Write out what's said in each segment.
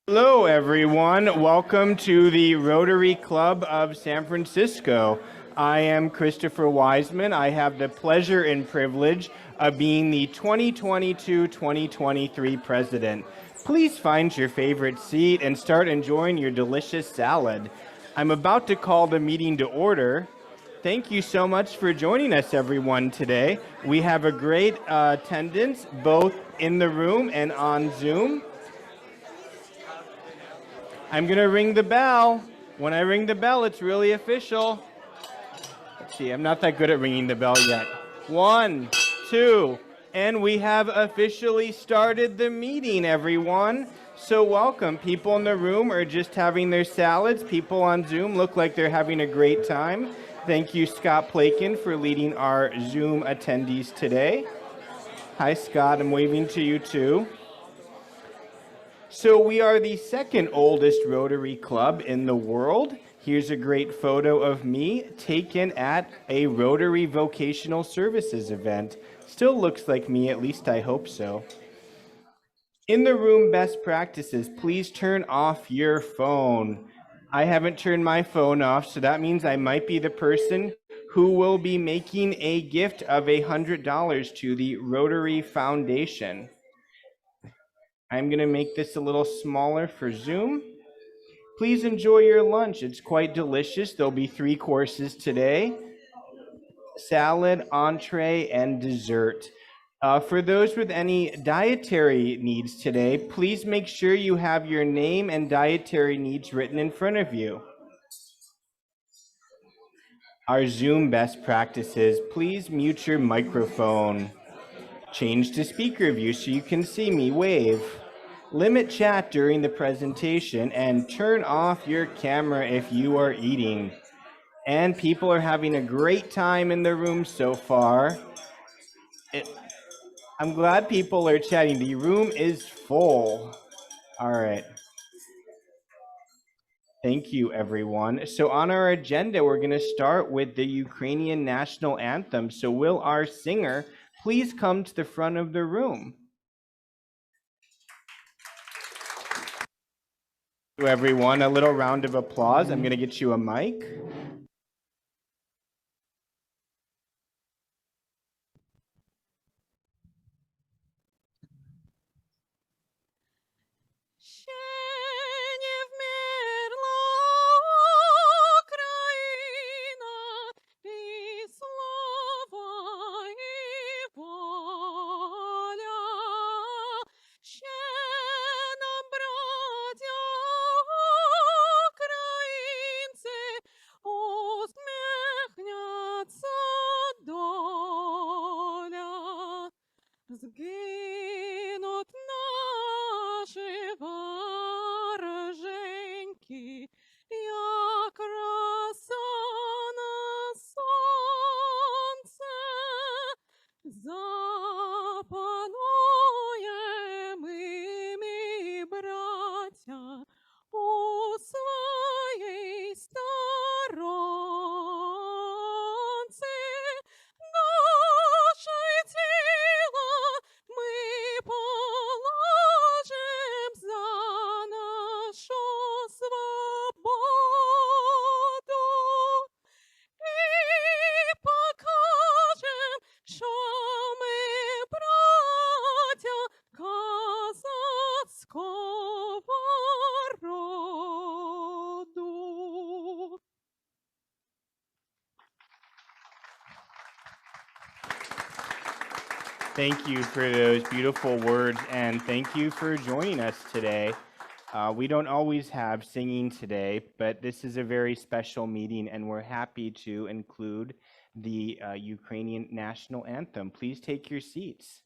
Hello, everyone. Welcome to the Rotary Club of San Francisco. I am Christopher Wiseman. I have the pleasure and privilege of being the 2022-2023 president. Please find your favorite seat and start enjoying your delicious salad. I'm about to call the meeting to order. Thank you so much for joining us, everyone, today. We have a great attendance, both in the room and on Zoom. I'm going to ring the bell. When I ring the bell, it's really official. Let's see, I'm not that good at ringing the bell yet. 1, 2, and we have officially started the meeting, everyone. So welcome. People in the room are just having their salads. People on Zoom look like they're having a great time. Thank you, Scott Plakin, for leading our Zoom attendees today. Hi, Scott. I'm waving to you, too. So we are the second oldest Rotary Club in the world. Here's a great photo of me taken at a Rotary Vocational Services event. Still looks like me, at least I hope so. In the room, best practices, please turn off your phone. I haven't turned my phone off, so that means I might be the person who will be making a gift of $100 to the Rotary Foundation. I'm going to make this a little smaller for Zoom. Please enjoy your lunch. It's quite delicious. There'll be 3 courses today: salad, entree, and dessert. For those with any dietary needs today, please make sure you have your name and dietary needs written in front of you. Our Zoom best practices: please mute your microphone. Change to speaker view so you can see me wave. Limit chat during the presentation and turn off your camera if you are eating. And people are having a great time in the room so far. I'm glad people are chatting. The room is full. All right. Thank you, everyone. So on our agenda, we're going to start with the Ukrainian national anthem. So will our singer please come to the front of the room? To everyone, a little round of applause. I'm going to get you a mic. Згинуть наші вороженьки, як роса на сонце, запануєм і ми, браття, у своїй сторонці. Наше тіло ми положим за нашу свободу і покажем, що ми браття козацького роду. Thank you for those beautiful words, and thank you for joining us today. We don't always have singing today, but this is a very special meeting, and we're happy to include the Ukrainian national anthem. Please take your seats.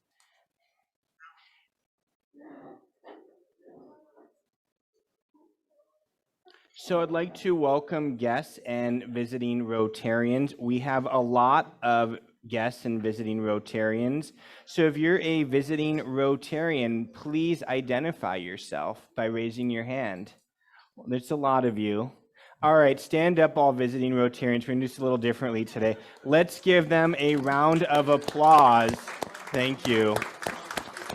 So I'd like to welcome guests and visiting Rotarians. We have a lot of guests and visiting Rotarians. So if you're a visiting Rotarian, please identify yourself by raising your hand. Well, there's a lot of you. All right, stand up, all visiting Rotarians. We're going to do this a little differently today. Let's give them a round of applause. Thank you.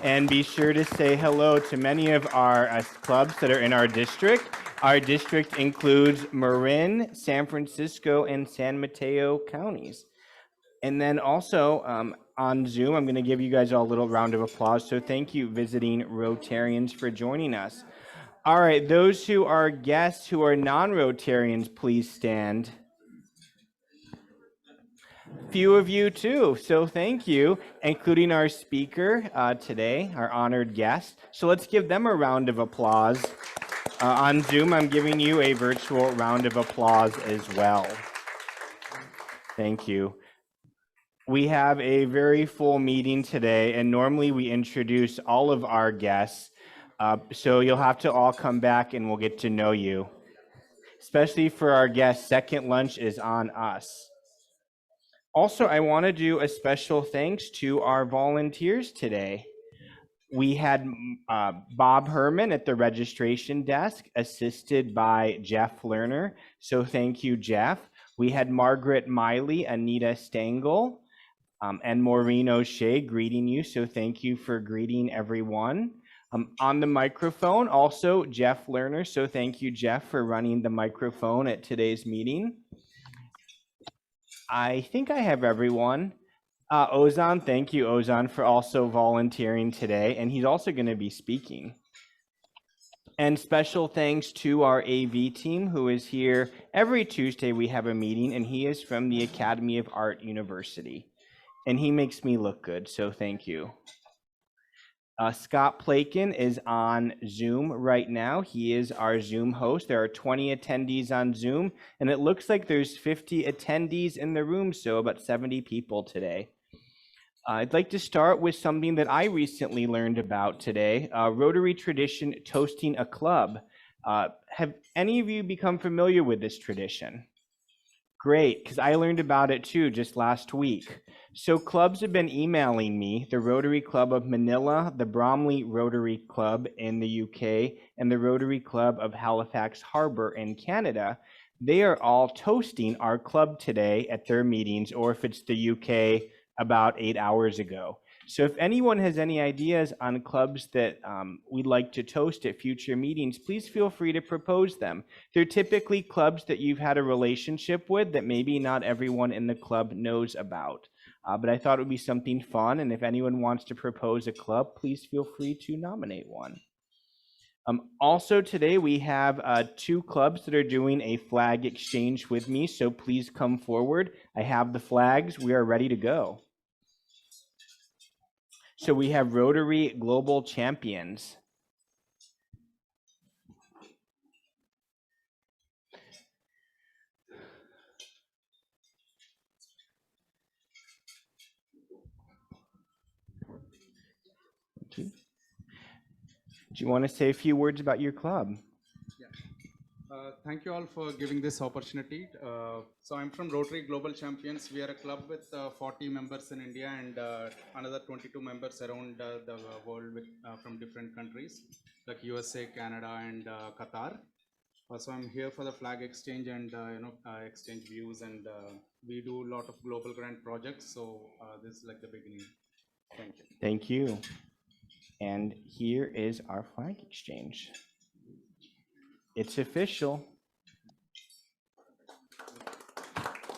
And be sure to say hello to many of our clubs that are in our district. Our district includes Marin, San Francisco, and San Mateo counties. And then also on Zoom, I'm going to give you guys all a little round of applause. So thank you, visiting Rotarians, for joining us. All right, those who are guests who are non-Rotarians, please stand. Few of you too, so thank you, including our speaker today, our honored guest. So let's give them a round of applause. On Zoom, I'm giving you a virtual round of applause as well. Thank you. We have a very full meeting today, and normally we introduce all of our guests. So you'll have to all come back and we'll get to know you. Especially for our guests, second lunch is on us. Also, I want to do a special thanks to our volunteers today. We had Bob Herman at the registration desk, assisted by Jeff Lerner. So thank you, Jeff. We had Margaret Miley, Anita Stengel, and Maureen O'Shea greeting you. So thank you for greeting everyone. On the microphone, also Jeff Lerner. So thank you, Jeff, for running the microphone at today's meeting. I think I have everyone. Ozan, thank you, Ozan, for also volunteering today, and he's also going to be speaking. And special thanks to our AV team, who is here every Tuesday. We have a meeting, and he is from the Academy of Art University, and he makes me look good, so thank you. Scott Plakin is on Zoom right now. He is our Zoom host. There are 20 attendees on Zoom, and it looks like there's 50 attendees in the room, so about 70 people today. I'd like to start with something that I recently learned about today, Rotary tradition toasting a club. Have any of you become familiar with this tradition? Great, because I learned about it too just last week. So clubs have been emailing me, the Rotary Club of Manila, the Bromley Rotary Club in the UK, and the Rotary Club of Halifax Harbour in Canada. They are all toasting our club today at their meetings, or if it's the UK, about 8 hours ago. So if anyone has any ideas on clubs that we'd like to toast at future meetings, please feel free to propose them. They're typically clubs that you've had a relationship with that maybe not everyone in the club knows about. But I thought it would be something fun, and if anyone wants to propose a club, please feel free to nominate one. Also today we have 2 clubs that are doing a flag exchange with me, so please come forward. I have the flags. We are ready to go. So we have Rotary Global Champions. Do you want to say a few words about your club? Yeah. Thank you all for giving this opportunity. So I'm from Rotary Global Champions. We are a club with 40 members in India and another 22 members around the world with, from different countries like USA, Canada, and Qatar. So I'm here for the flag exchange and exchange views, and we do a lot of global grant projects. So this is like the beginning. Thank you. Thank you. And here is our flag exchange. It's official.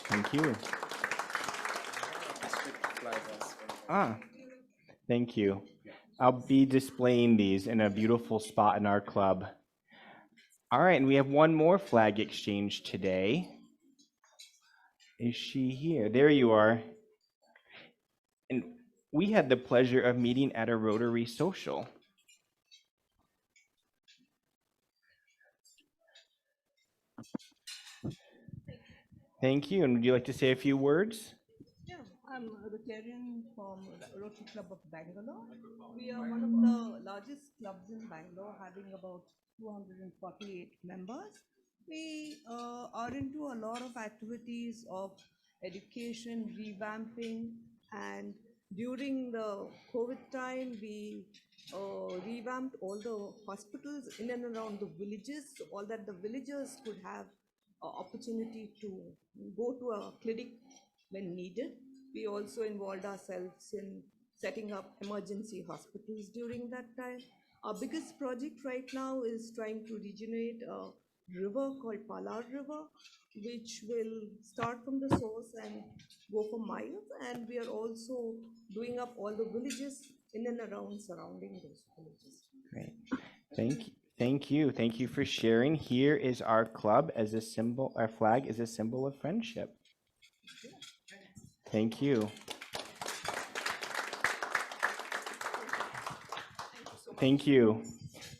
Thank you. Thank you. I'll be displaying these in a beautiful spot in our club. All right, and we have one more flag exchange today. Is she here? There you are. And we had the pleasure of meeting at a Rotary social. Thank you. And would you like to say a few words? Yeah, I'm a Rotarian from Rotary Club of Bangalore. We are one of the largest clubs in Bangalore, having about 248 members. We are into a lot of activities of education, revamping, and during the COVID time, we revamped all the hospitals in and around the villages, so all that the villagers could have opportunity to go to a clinic when needed. We also involved ourselves in setting up emergency hospitals during that time. Our biggest project right now is trying to regenerate a river called Palar River, which will start from the source and go for miles. And we are also doing up all the villages in and around surrounding those villages. Great. Thank you. Thank you. Thank you for sharing. Here is our club as a symbol, our flag is a symbol of friendship. Thank you. Thank you.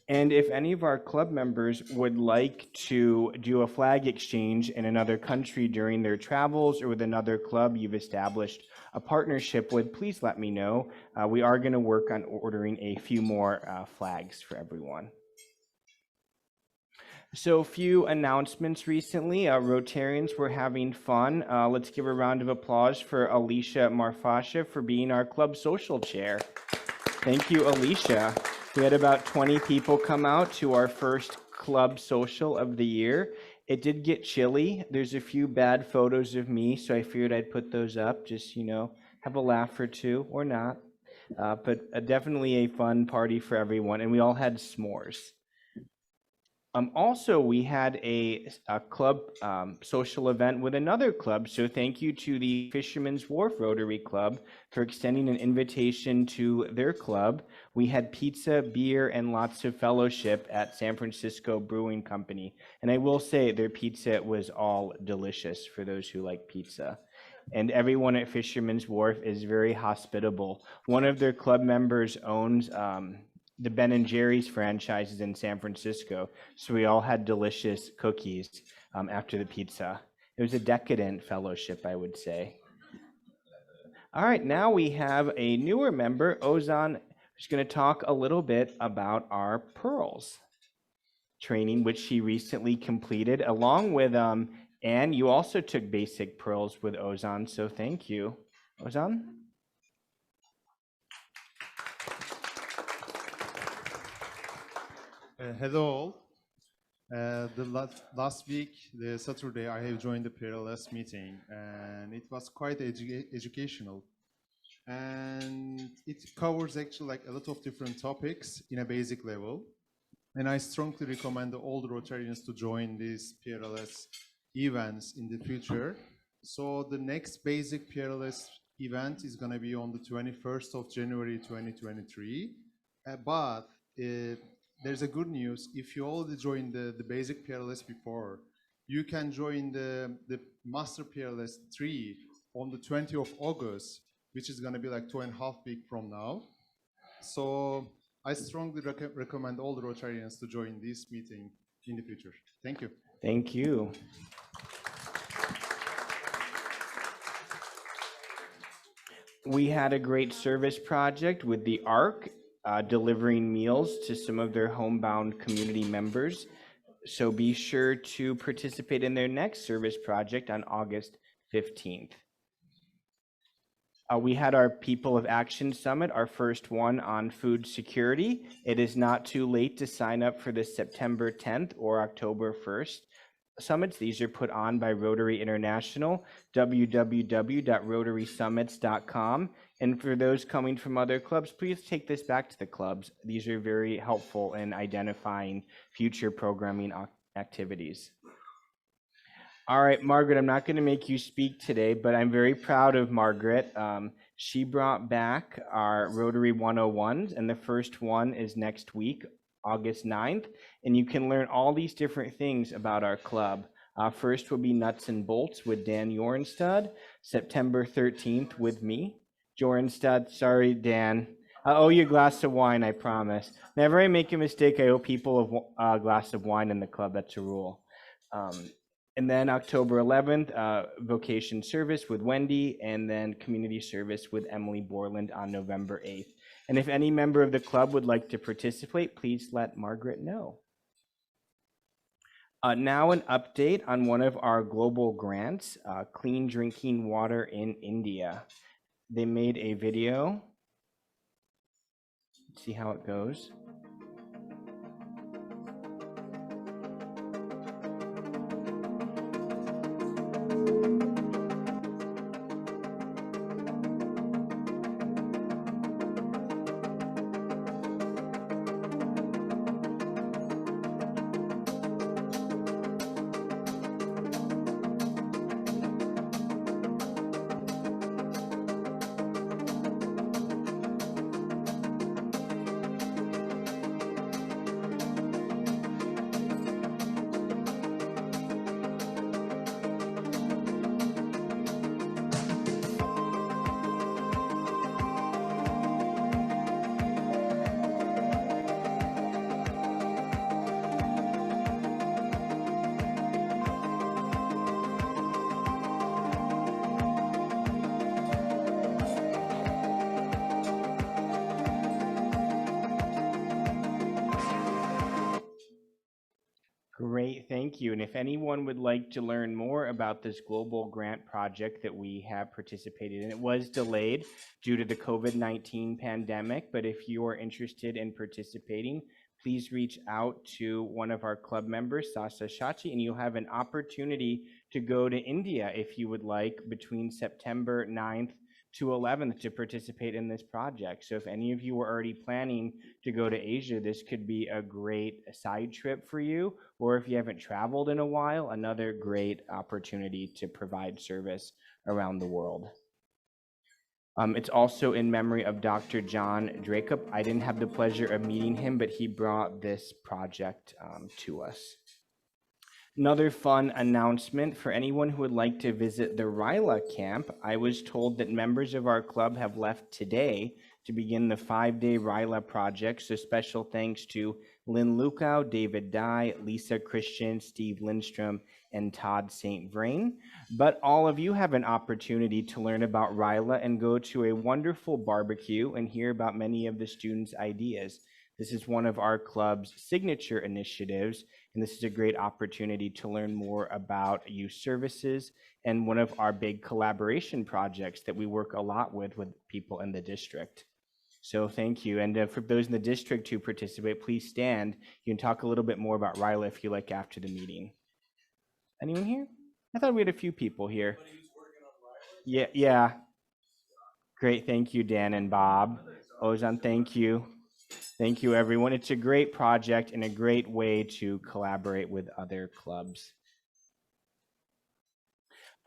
And if any of our club members would like to do a flag exchange in another country during their travels or with another club you've established a partnership with, please let me know. We are going to work on ordering a few more flags for everyone. So a few announcements recently. Rotarians were having fun. Let's give a round of applause for Alicia Marfasha for being our club social chair. Thank you, Alicia. We had about 20 people come out to our first club social of the year. It did get chilly. There's a few bad photos of me, so I figured I'd put those up, just, have a laugh or two, or not. But definitely a fun party for everyone, and we all had s'mores. Also, we had a club social event with another club, so thank you to the Fisherman's Wharf Rotary Club for extending an invitation to their club. We had pizza, beer, and lots of fellowship at San Francisco Brewing Company, and I will say their pizza was all delicious for those who like pizza. And everyone at Fisherman's Wharf is very hospitable. One of their club members owns the Ben & Jerry's franchises in San Francisco, so we all had delicious cookies after the pizza. It was a decadent fellowship, I would say. All right, now we have a newer member, Ozan, who's going to talk a little bit about our pearls training, which she recently completed, along with Anne. You also took basic pearls with Ozan, so thank you. Ozan? Hello all. The last week, the Saturday, I have joined the PLS meeting, and it was quite educational. And it covers actually like a lot of different topics in a basic level. And I strongly recommend all the Rotarians to join these PLS events in the future. So the next basic PLS event is going to be on the 21st of January 2023. There's a good news. If you already joined the basic PLS before, you can join the Master PLS 3 on the 20th of August, which is going to be like 2.5 weeks from now. So I strongly recommend all the Rotarians to join this meeting in the future. Thank you. Thank you. We had a great service project with the ARC, delivering meals to some of their homebound community members. So be sure to participate in their next service project on August 15th. We had our People of Action Summit, our first one on food security. It is not too late to sign up for the September 10th or October 1st summits. These are put on by Rotary International, www.rotarysummits.com. And for those coming from other clubs, please take this back to the clubs. These are very helpful in identifying future programming activities. All right, Margaret, I'm not going to make you speak today, but I'm very proud of Margaret. She brought back our Rotary 101s, and the first one is next week, August 9th, and you can learn all these different things about our club. First will be Nuts and Bolts with Dan Jornstad, September 13th with me. Jornstad, sorry, Dan. I owe you a glass of wine, I promise. Whenever I make a mistake, I owe people a glass of wine in the club. That's a rule. And then October 11th, vocation service with Wendy, and then community service with Emily Borland on November 8th. And if any member of the club would like to participate, please let Margaret know. Now an update on one of our global grants, Clean Drinking Water in India. They made a video. Let's see how it goes. Great, thank you. And if anyone would like to learn more about this global grant project that we have participated in, it was delayed due to the COVID-19 pandemic, but if you are interested in participating, please reach out to one of our club members, Sasa Shachi, and you'll have an opportunity to go to India if you would like between September 9th to 11th to participate in this project. So if any of you are already planning to go to Asia, this could be a great side trip for you, or if you haven't traveled in a while, another great opportunity to provide service around the world. It's also in memory of Dr. John Dracup. I didn't have the pleasure of meeting him, but he brought this project to us. Another fun announcement for anyone who would like to visit the Ryla camp. I was told that members of our club have left today to begin the 5-day Ryla project. So special thanks to Lynn Lukow, David Dye, Lisa Christian, Steve Lindstrom, and Todd St. Vrain. But all of you have an opportunity to learn about Ryla and go to a wonderful barbecue and hear about many of the students' ideas. This is one of our club's signature initiatives, and this is a great opportunity to learn more about youth services and one of our big collaboration projects that we work a lot with people in the district. So thank you. And for those in the district who participate, please stand. You can talk a little bit more about Ryla if you like after the meeting. Anyone here? I thought we had a few people here. Yeah. Great. Thank you, Dan and Bob. Ozan, thank you. Thank you, everyone. It's a great project and a great way to collaborate with other clubs.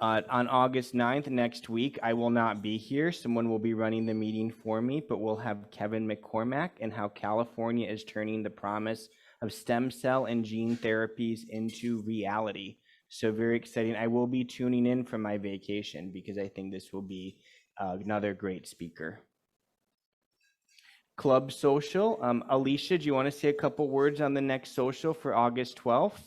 On August 9th, next week, I will not be here. Someone will be running the meeting for me, but we'll have Kevin McCormack and how California is turning the promise of stem cell and gene therapies into reality. So very exciting. I will be tuning in from my vacation because I think this will be another great speaker. Club social. Alicia, do you want to say a couple words on the next social for August 12th?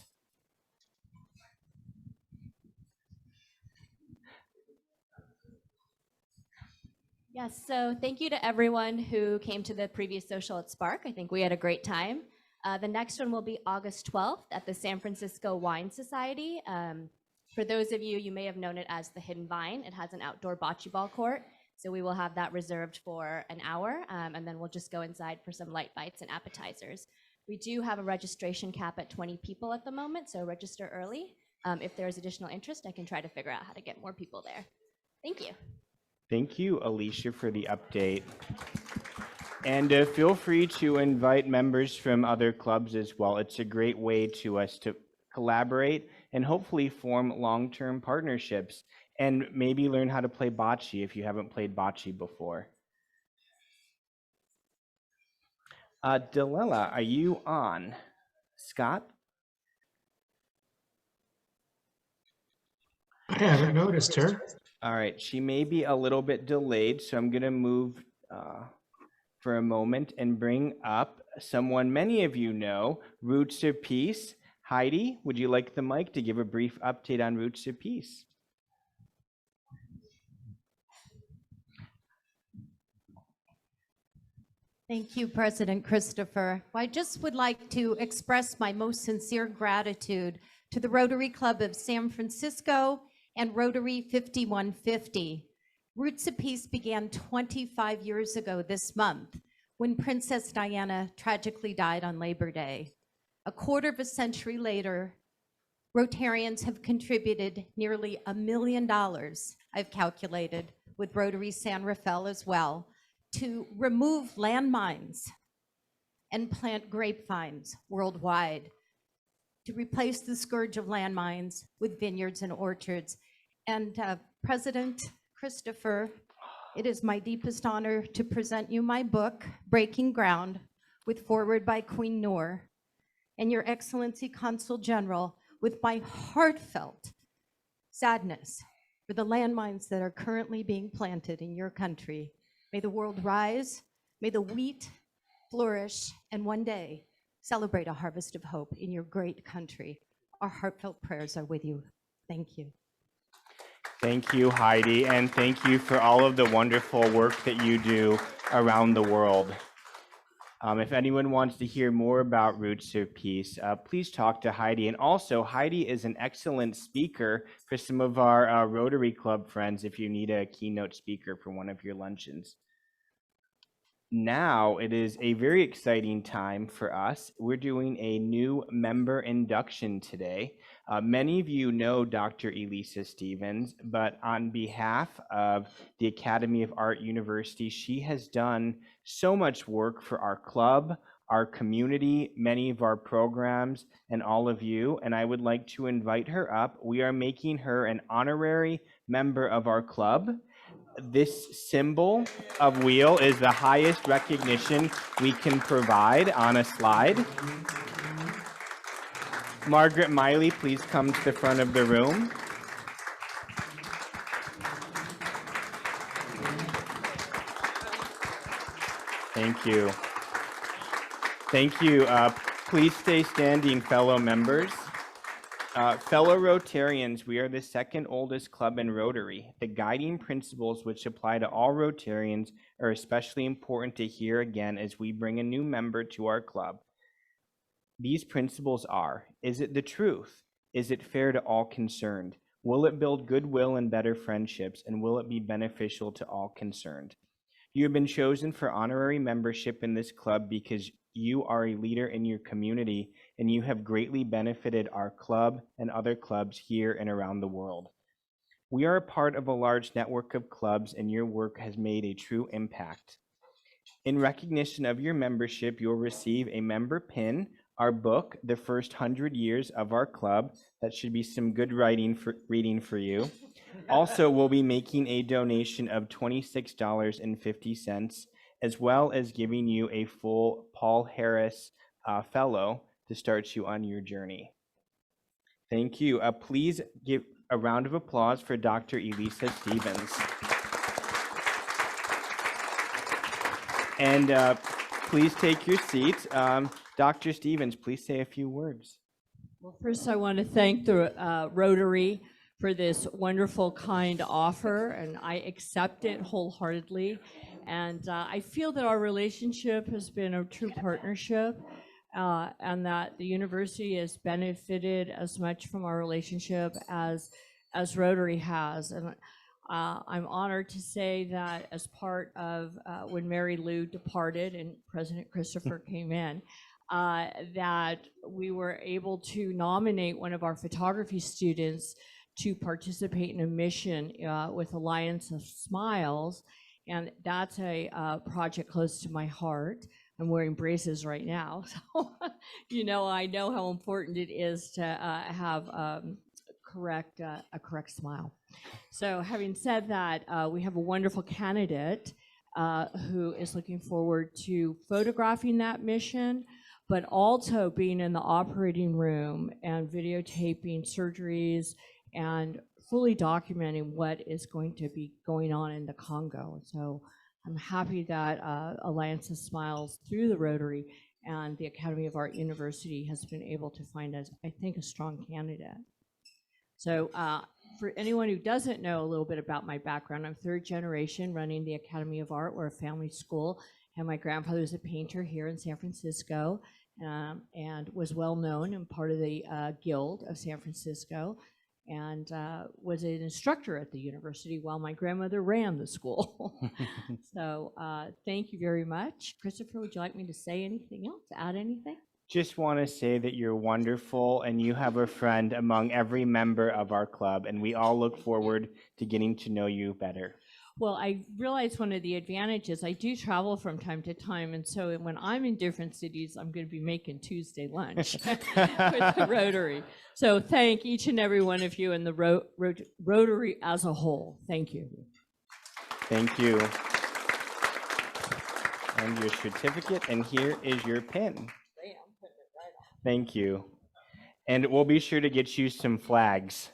Yes, so thank you to everyone who came to the previous social at Spark. I think we had a great time. The next one will be August 12th at the San Francisco Wine Society. For those of you, you may have known it as the Hidden Vine. It has an outdoor bocce ball court. So we will have that reserved for an hour, and then we'll just go inside for some light bites and appetizers. We do have a registration cap at 20 people at the moment, so register early. If there's additional interest, I can try to figure out how to get more people there. Thank you. Thank you, Alicia, for the update. And feel free to invite members from other clubs as well. It's a great way to us to collaborate and hopefully form long-term partnerships and maybe learn how to play bocce if you haven't played bocce before. Delela, are you on? Scott? I haven't noticed her. All right, she may be a little bit delayed, so I'm going to move for a moment and bring up someone many of you know, Roots of Peace. Heidi, would you like the mic to give a brief update on Roots of Peace? Thank you, President Christopher. I just would like to express my most sincere gratitude to the Rotary Club of San Francisco and Rotary 5150. Roots of Peace began 25 years ago this month when Princess Diana tragically died on Labor Day. A quarter of a century later, Rotarians have contributed nearly $1 million, I've calculated, with Rotary San Rafael as well, to remove landmines and plant grapevines worldwide, to replace the scourge of landmines with vineyards and orchards. And President Christopher, it is my deepest honor to present you my book, Breaking Ground, with foreword by Queen Noor, and Your Excellency Consul General, with my heartfelt sadness for the landmines that are currently being planted in your country. May the world rise, may the wheat flourish, and one day celebrate a harvest of hope in your great country. Our heartfelt prayers are with you. Thank you. Thank you, Heidi, and thank you for all of the wonderful work that you do around the world. If anyone wants to hear more about Roots of Peace, please talk to Heidi. And also, Heidi is an excellent speaker for some of our Rotary Club friends if you need a keynote speaker for one of your luncheons. Now it is a very exciting time for us. We're doing a new member induction today. Many of you know Dr. Elisa Stevens, but on behalf of the Academy of Art University, she has done so much work for our club, our community, many of our programs, and all of you, and I would like to invite her up. We are making her an honorary member of our club. This symbol of wheel is the highest recognition we can provide on a slide. Margaret Miley, please come to the front of the room. Thank you. Thank you. Please stay standing, fellow members. Fellow Rotarians, we are the second oldest club in Rotary. The guiding principles which apply to all Rotarians are especially important to hear again as we bring a new member to our club. These principles are: is it the truth? Is it fair to all concerned? Will it build goodwill and better friendships? And will it be beneficial to all concerned? You have been chosen for honorary membership in this club because you are a leader in your community and you have greatly benefited our club and other clubs here and around the world. We are a part of a large network of clubs and your work has made a true impact. In recognition of your membership, you'll receive a member pin, our book, The First 100 Years of Our Club. That should be some good reading for you. Also, we'll be making a donation of $26.50, as well as giving you a full Paul Harris Fellow to start you on your journey. Thank you. Please give a round of applause for Dr. Elisa Stevens. And please take your seats. Dr. Stevens, please say a few words. Well, first I want to thank the Rotary for this wonderful, kind offer, and I accept it wholeheartedly. And I feel that our relationship has been a true partnership, and that the university has benefited as much from our relationship as Rotary has. And I'm honored to say that as part of when Mary Lou departed and President Christopher came in, that we were able to nominate one of our photography students to participate in a mission with Alliance of Smiles, and that's a project close to my heart. I'm wearing braces right now, so I know how important it is to have a correct smile. So having said that, we have a wonderful candidate who is looking forward to photographing that mission, but also being in the operating room and videotaping surgeries and fully documenting what is going to be going on in the Congo. So I'm happy that Alliance of Smiles through the Rotary and the Academy of Art University has been able to find us, I think, a strong candidate. So for anyone who doesn't know a little bit about my background, I'm third generation running the Academy of Art. We're a family school, and my grandfather was a painter here in San Francisco and was well known and part of the Guild of San Francisco, and was an instructor at the university while my grandmother ran the school. So thank you very much. Christopher, would you like me to say anything else, add anything? Just want to say that you're wonderful and you have a friend among every member of our club, and we all look forward to getting to know you better. Well, I realize one of the advantages, I do travel from time to time, and so when I'm in different cities, I'm going to be making Tuesday lunch with the Rotary. So thank each and every one of you and the Rotary as a whole. Thank you. Thank you. And your certificate, and here is your pin. Thank you. And we'll be sure to get you some flags.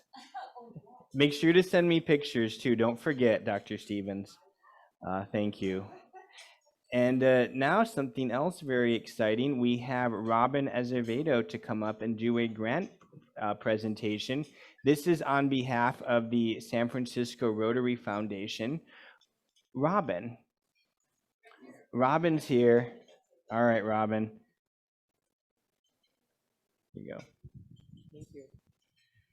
Make sure to send me pictures too. Don't forget, Dr. Stevens. Thank you. And now something else very exciting. We have Robin Azevedo to come up and do a grant presentation. This is on behalf of the San Francisco Rotary Foundation. Robin's here. All right, Robin. Here you go. Thank you.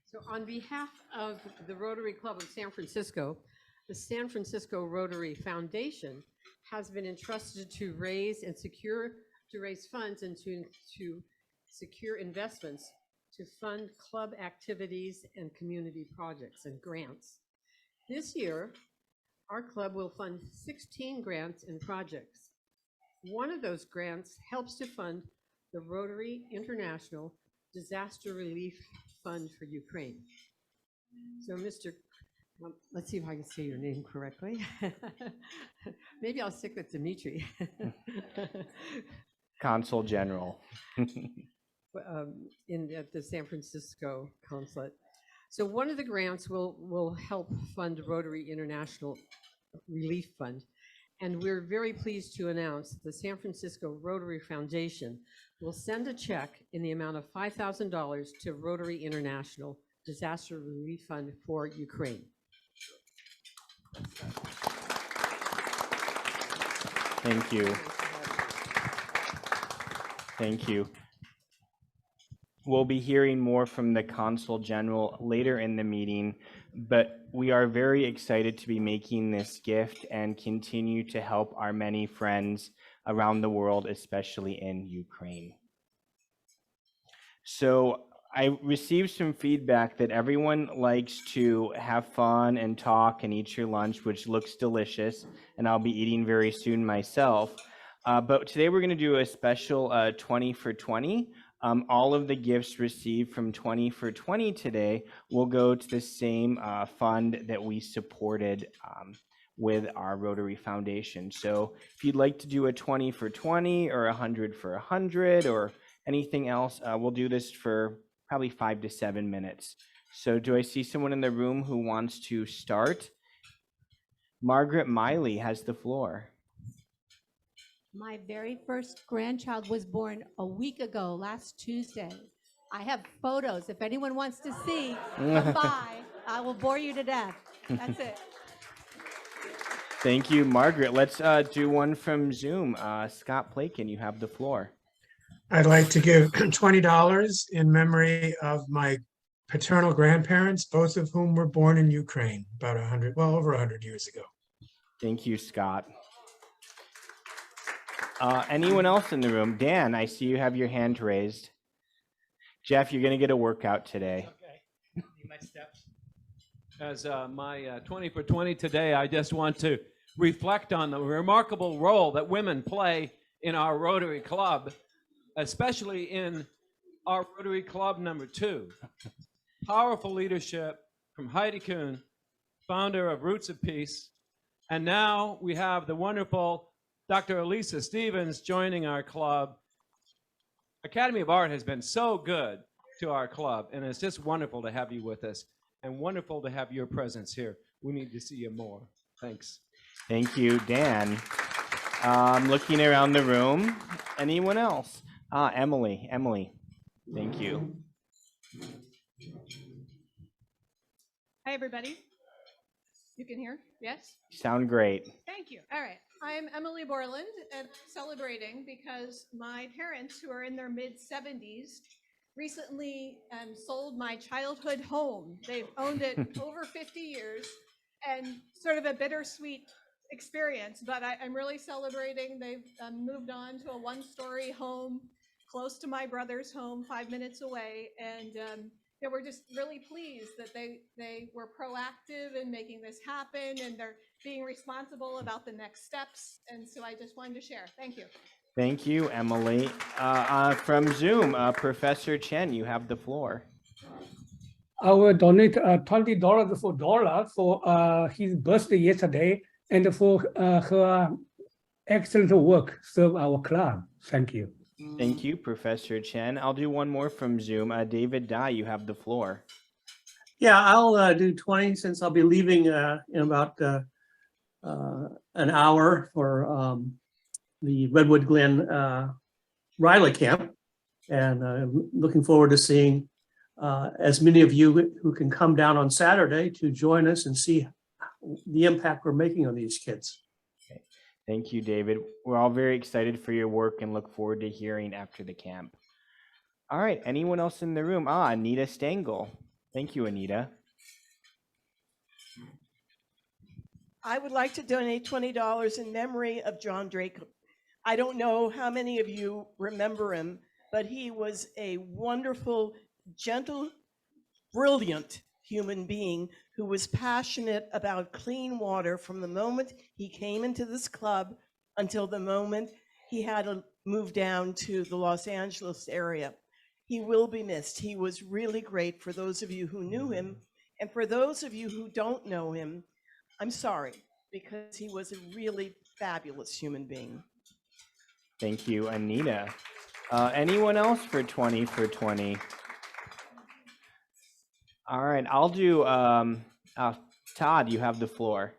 So on behalf of the Rotary Club of San Francisco, the San Francisco Rotary Foundation has been entrusted to raise funds and to secure investments to fund club activities and community projects and grants. This year, our club will fund 16 grants and projects. One of those grants helps to fund the Rotary International Disaster Relief Fund for Ukraine. So let's see if I can say your name correctly. Maybe I'll stick with Dmitry. Consul General. At the San Francisco consulate. So one of the grants will help fund Rotary International Relief Fund. And we're very pleased to announce that the San Francisco Rotary Foundation will send a check in the amount of $5,000 to Rotary International Disaster Relief Fund for Ukraine. Thank you. Thank you. We'll be hearing more from the Consul General later in the meeting, but we are very excited to be making this gift and continue to help our many friends around the world, especially in Ukraine. So I received some feedback that everyone likes to have fun and talk and eat your lunch, which looks delicious, and I'll be eating very soon myself. But today we're going to do a special 20 for 20. All of the gifts received from 20 for 20 today will go to the same fund that we supported with our Rotary Foundation. So if you'd like to do a 20 for 20 or 100 for 100 or anything else, we'll do this for probably 5 to 7 minutes. So do I see someone in the room who wants to start? Margaret Miley has the floor. My very first grandchild was born a week ago, last Tuesday. I have photos. If anyone wants to see, bye. I will bore you to death. That's it. Thank you, Margaret. Let's do one from Zoom. Scott Plakin, you have the floor. I'd like to give $20 in memory of my paternal grandparents, both of whom were born in Ukraine about over 100 years ago. Thank you, Scott. Anyone else in the room? Dan, I see you have your hand raised. Jeff, you're going to get a workout today. Okay. Need my steps. As my 20 for 20 today, I just want to reflect on the remarkable role that women play in our Rotary Club, especially in our Rotary Club number 2. Powerful leadership from Heidi Kuhn, founder of Roots of Peace. And now we have the wonderful Dr. Elisa Stevens joining our club. Academy of Art has been so good to our club, and it's just wonderful to have you with us and wonderful to have your presence here. We need to see you more. Thanks. Thank you, Dan. Looking around the room, anyone else? Emily, thank you. Hi, everybody. You can hear? Yes? Sound great. Thank you. All right. I'm Emily Borland, and celebrating because my parents, who are in their mid-70s, recently sold my childhood home. They've owned it over 50 years, and sort of a bittersweet experience, but I'm really celebrating. They've moved on to a one-story home close to my brother's home, 5 minutes away, and we're just really pleased that they were proactive in making this happen, and they're being responsible about the next steps. And so I just wanted to share. Thank you. Thank you, Emily. From Zoom, Professor Chen, you have the floor. I will donate $20 for Dora for his birthday yesterday and for her excellent work serve our club. Thank you. Thank you, Professor Chen. I'll do one more from Zoom. David Dye, you have the floor. Yeah, I'll do 20 since I'll be leaving in about an hour for the Redwood Glen Riley camp. And I'm looking forward to seeing as many of you who can come down on Saturday to join us and see the impact we're making on these kids. Okay. Thank you, David. We're all very excited for your work and look forward to hearing after the camp. All right, anyone else in the room? Anita Stengel. Thank you, Anita. I would like to donate $20 in memory of John Drake. I don't know how many of you remember him, but he was a wonderful, gentle, brilliant human being who was passionate about clean water from the moment he came into this club until the moment he had to move down to the Los Angeles area. He will be missed. He was really great for those of you who knew him. And for those of you who don't know him, I'm sorry, because he was a really fabulous human being. Thank you, Anita. Anyone else for 20 for 20? All right, I'll do, Todd, you have the floor.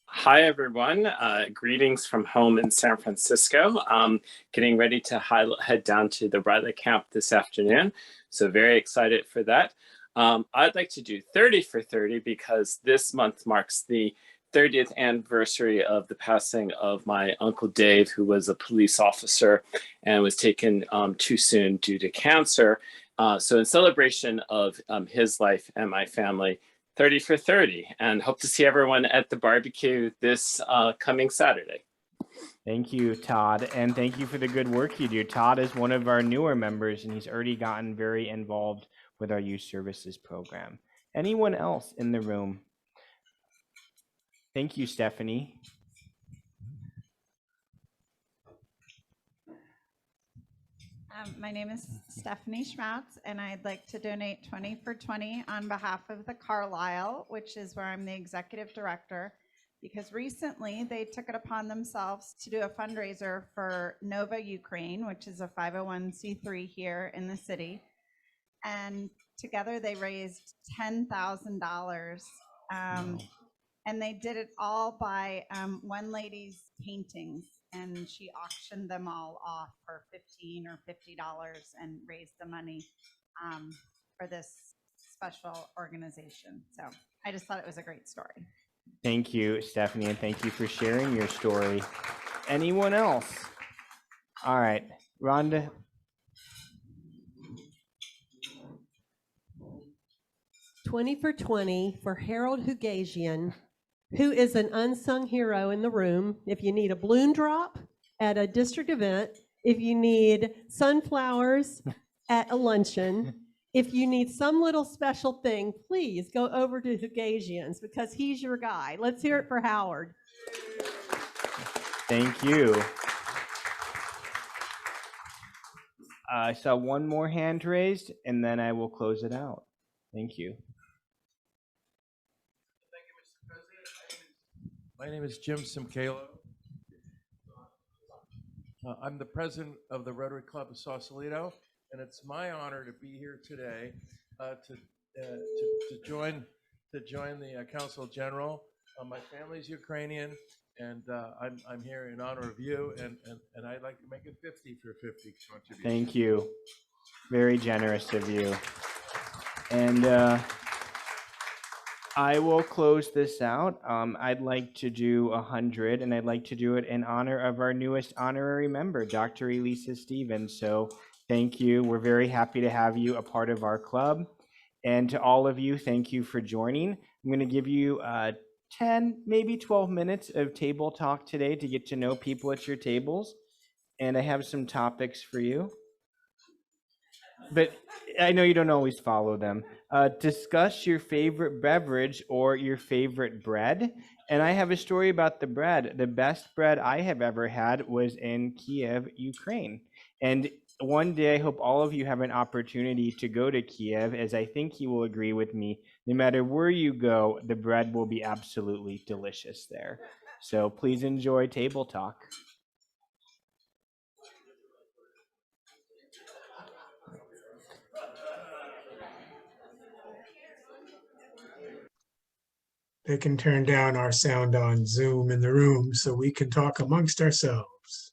Hi, everyone. Greetings from home in San Francisco. Getting ready to head down to the Riley camp this afternoon. So very excited for that. I'd like to do 30 for 30 because this month marks the 30th anniversary of the passing of my Uncle Dave, who was a police officer and was taken too soon due to cancer. So in celebration of his life and my family, 30 for 30, and hope to see everyone at the barbecue this coming Saturday. Thank you, Todd, and thank you for the good work you do. Todd is one of our newer members, and he's already gotten very involved with our youth services program. Anyone else in the room? Thank you, Stephanie. My name is Stephanie Schmatz, and I'd like to donate 20 for 20 on behalf of the Carlisle, which is where I'm the executive director, because recently they took it upon themselves to do a fundraiser for Nova Ukraine, which is a 501c3 here in the city. And together they raised $10,000. And they did it all by one lady's paintings, and she auctioned them all off for $15 or $50 and raised the money for this special organization. So I just thought it was a great story. Thank you, Stephanie, and thank you for sharing your story. Anyone else? All right, Rhonda. $20 for 20 for Harold Hugasian, who is an unsung hero in the room. If you need a balloon drop at a district event, if you need sunflowers at a luncheon, if you need some little special thing, please go over to Hugasians because he's your guy. Let's hear it for Howard. Thank you. I saw one more hand raised, and then I will close it out. Thank you. My name is Jim Simcalo. I'm the president of the Rotary Club of Sausalito, and it's my honor to be here today to join the Consul General. My family's Ukrainian, and I'm here in honor of you, and I'd like to make it 50 for 50 contributions. Thank you. Very generous of you. And I will close this out. I'd like to do 100, and I'd like to do it in honor of our newest honorary member, Dr. Elisa Stevens. So thank you. We're very happy to have you a part of our club. And to all of you, thank you for joining. I'm going to give you 10, maybe 12 minutes of table talk today to get to know people at your tables. And I have some topics for you. But I know you don't always follow them. Discuss your favorite beverage or your favorite bread. And I have a story about the bread. The best bread I have ever had was in Kyiv, Ukraine. And one day, I hope all of you have an opportunity to go to Kyiv, as I think you will agree with me. No matter where you go, the bread will be absolutely delicious there. So please enjoy Table Talk. They can turn down our sound on Zoom in the room so we can talk amongst ourselves.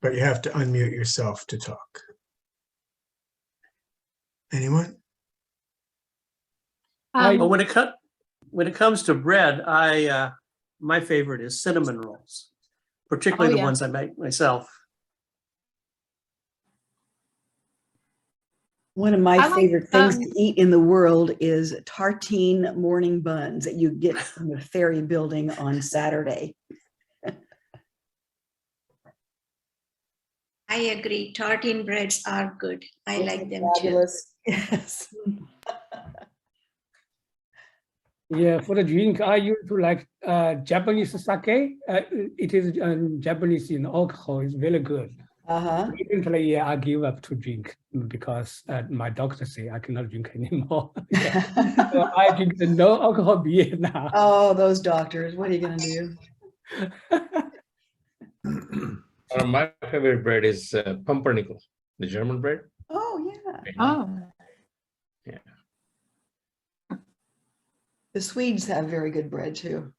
But you have to unmute yourself to talk. Anyone? When it when it comes to bread, my favorite is cinnamon rolls, particularly Oh, the yeah. ones I make myself. One of my I like, favorite things to eat in the world is tartine morning buns that you get from the Ferry Building on Saturday. I agree. Tartine breads are good. I like them Fabulous. Yes. Yeah, for the drink, I used to like Japanese sake. It is Japanese in alcohol. It's very good. Recently, yeah, I give up to drink because my doctor say I cannot drink anymore. Yeah. So I drink the no alcohol beer now. Oh, those doctors! What are you gonna do? My favorite bread is pumpernickel, the German bread. Oh yeah. Oh. Yeah. The Swedes have very good bread too.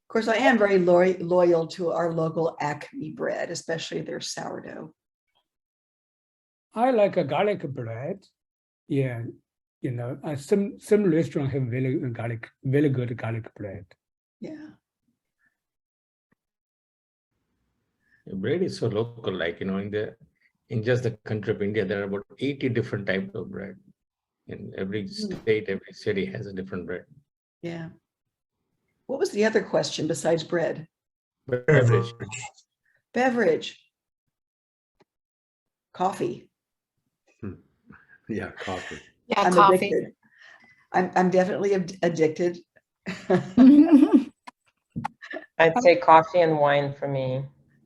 Of course, I am very loyal to our local Acme bread, especially their sourdough. I like a garlic bread. Yeah, you know, some restaurants have very good garlic bread. Yeah. Bread is so local, like, you know, in just the country of India, there are about 80 different types of bread. In every state, every city has a different bread. Yeah. What was the other question besides bread? Beverage. Beverage. Coffee. Yeah, coffee. Yeah, I'm coffee. addicted. I'm definitely addicted. I'd say coffee and wine for me.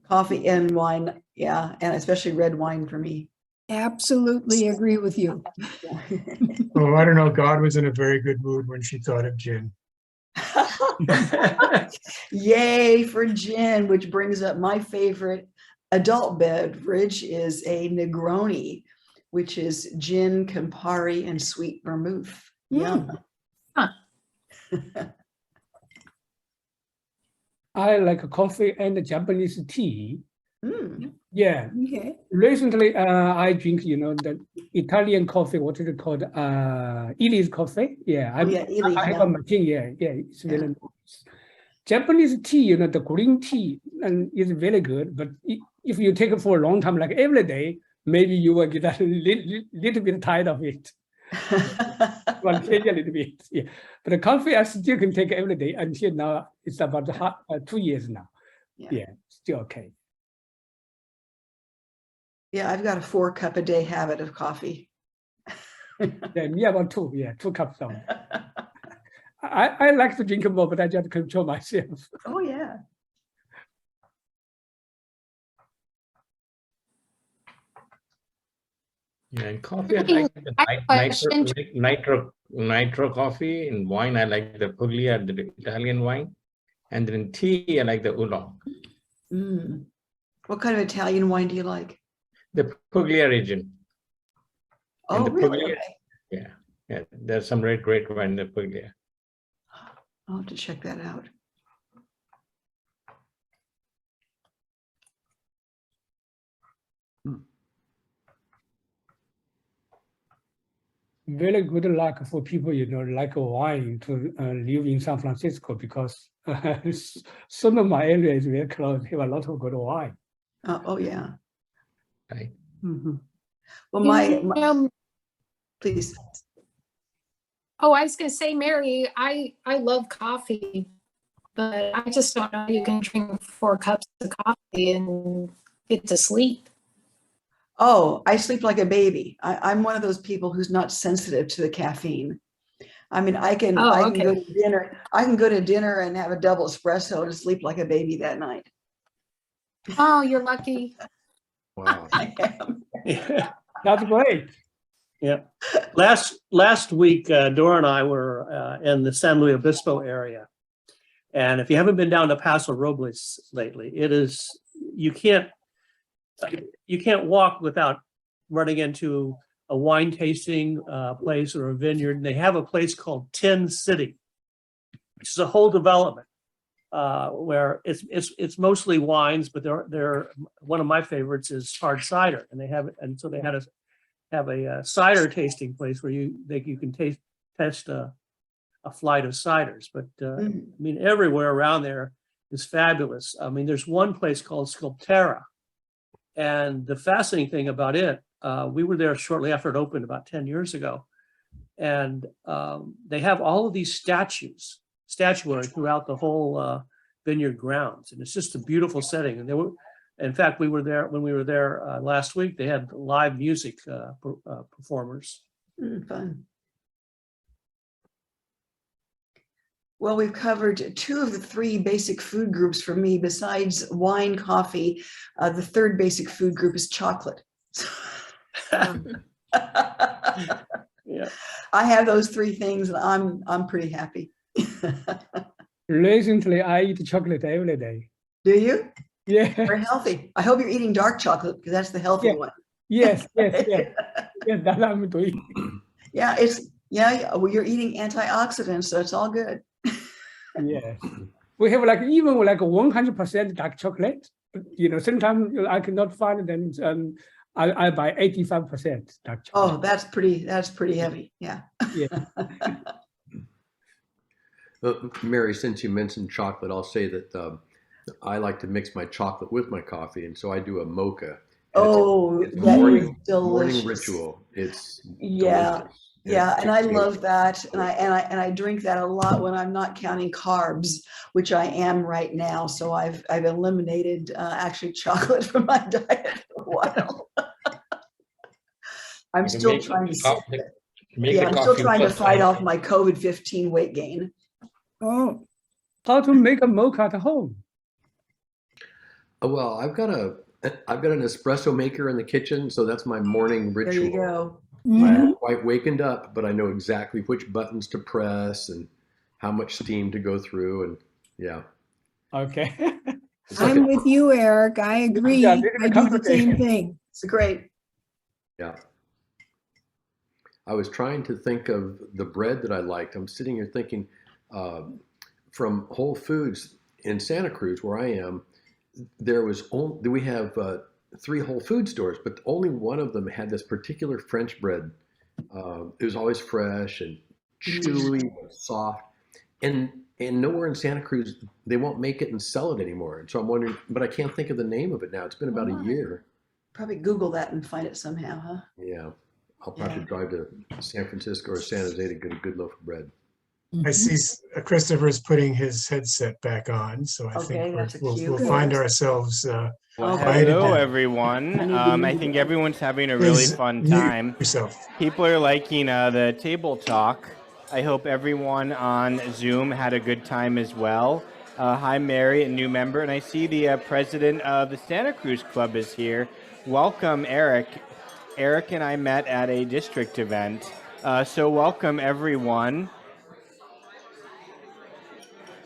Coffee and wine, yeah, and especially red wine for me. Absolutely agree with you. Oh, I don't know. God was in a very good mood when she thought of gin. Yay for gin, which brings up my favorite adult beverage is a Negroni, which is gin, Campari, and sweet vermouth. Yum. Huh. I like coffee and Japanese tea. Mm. Yeah. Okay. Recently, I drink, you know, the Italian coffee. What is it called? Ili's coffee. Yeah. Oh, yeah, Ili, I have yeah. a machine. Yeah, yeah. It's very nice. Japanese tea, you know, the green tea, and is very good. But if you take it for a long time, like every day, maybe you will get a little bit tired of it. Well, change a little bit. Yeah. But the coffee I still can take every day until now. It's about 2 years now. Yeah, still okay. Yeah, I've got a 4-cup-a-day habit of coffee. Yeah, me about 2. Yeah, 2 cups down. I like to drink more, but I just control myself. Oh yeah. Yeah, and coffee, I like the nitro coffee. In wine, I like the Puglia, the Italian wine. And then in tea, I like the oolong. Mm. What kind of Italian wine do you like? The Puglia region. Oh, and the really? Puglia, Okay. yeah. There's some great wine in the Puglia. I'll have to check that out. Very good luck for people, you know, like wine to live in San Francisco because some of my area is very close, have a lot of good wine. Oh yeah. Right. Mm-hmm. Well, please. Oh, I was going to say, Mary, I love coffee, but I just don't know you can drink 4 cups of coffee and get to sleep. Oh, I sleep like a baby. I'm one of those people who's not sensitive to the caffeine. I mean, I can go to dinner. I can go to dinner and have a double espresso and sleep like a baby that night. Oh, you're lucky. Wow. I am. Yeah. That's great. Yeah. Last week, Dora and I were in the San Luis Obispo area. And if you haven't been down to Paso Robles lately, it is, you can't walk without running into a wine tasting place or a vineyard. And they have a place called Tin City, which is a whole development where it's mostly wines, but they're one of my favorites is hard cider, and they have, and so they have a cider tasting place where you can taste test a flight of ciders. But I mean, everywhere around there is fabulous. I mean, there's one place called Sculptera. And the fascinating thing about it, we were there shortly after it opened about 10 years ago. And they have all of these statuary throughout the whole vineyard grounds. And it's just a beautiful setting. And in fact, we were there when we were there last week. They had live music performers. Fun. Well, we've covered 2 of the 3 basic food groups for me. Besides wine, coffee, the 3rd basic food group is chocolate. Yeah. I have those 3 things, and I'm pretty happy. Recently, I eat chocolate every day. Do you? Yeah. Very healthy. I hope you're eating dark chocolate because that's the healthy one. Yes. Yeah, that I'm doing. Yeah, well, you're eating antioxidants, so it's all good. Yes. We have even 100% dark chocolate. You know, sometimes I cannot find them. I buy 85% dark chocolate. Oh, that's pretty heavy. Yeah. Yeah. Mary, since you mentioned chocolate, I'll say that I like to mix my chocolate with my coffee, and so I do a mocha. It's a morning ritual. It's delicious. Yeah, and I love that, and I drink that a lot when I'm not counting carbs, which I am right now. So I've eliminated actually chocolate from my diet for a while. I'm still trying to fight off my COVID-15 weight gain. Oh, how to make a mocha at home? Well, I've got an espresso maker in the kitchen, so that's my morning ritual. There you go. I haven't quite wakened up, but I know exactly which buttons to press and how much steam to go through, and yeah. Okay. I'm with you, Eric. I agree. I do the same thing. It's great. Yeah. I was trying to think of the bread that I liked. I'm sitting here thinking from Whole Foods in Santa Cruz, where I am, we have 3 Whole Food stores, but only one of them had this particular French bread. It was always fresh and chewy and soft. And nowhere in Santa Cruz, they won't make it and sell it anymore. And so I'm wondering, but I can't think of the name of it now. It's been about a year. Probably Google that and find it somehow, huh? Yeah. I'll probably drive to San Francisco or San Jose to get a good loaf of bread. I see Christopher's putting his headset back on, so I think we'll find ourselves. Well, hello, everyone. I think everyone's having a really fun time. People are liking the table talk. I hope everyone on Zoom had a good time as well. Hi, Mary, a new member, and I see the president of the Santa Cruz Club is here. Welcome, Eric. Eric and I met at a district event, so welcome, everyone.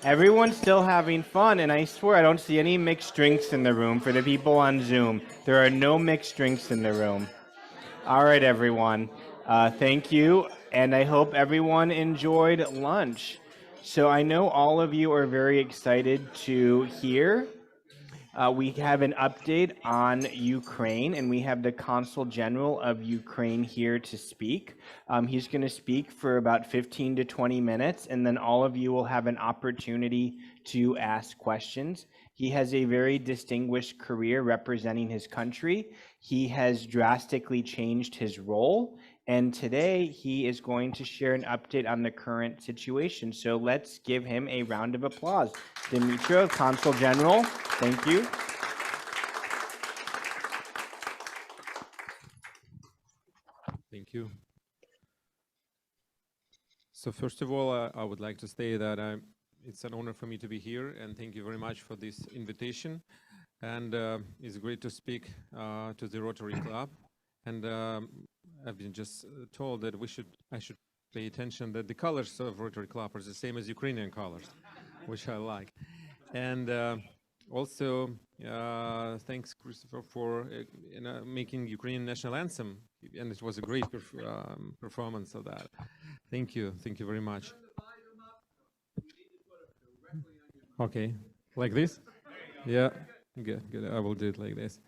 Everyone's still having fun, and I swear I don't see any mixed drinks in the room for the people on Zoom. There are no mixed drinks in the room. All right, everyone. Thank you, and I hope everyone enjoyed lunch. So I know all of you are very excited to hear. We have an update on Ukraine, and we have the Consul General of Ukraine here to speak. He's going to speak for about 15 to 20 minutes, and then all of you will have an opportunity to ask questions. He has a very distinguished career representing his country. He has drastically changed his role, and today he is going to share an update on the current situation. So let's give him a round of applause. Dmytro, Consul General, thank you. Thank you. So first of all, I would like to say that it's an honor for me to be here, and thank you very much for this invitation. And it's great to speak to the Rotary Club. And I've been just told that I should pay attention that the colors of Rotary Club are the same as Ukrainian colors, which I like. And also, thanks, Christopher, for making Ukrainian national anthem, and it was a great performance of that. Thank you very much. Okay, like this? Yeah, good. I will do it like this.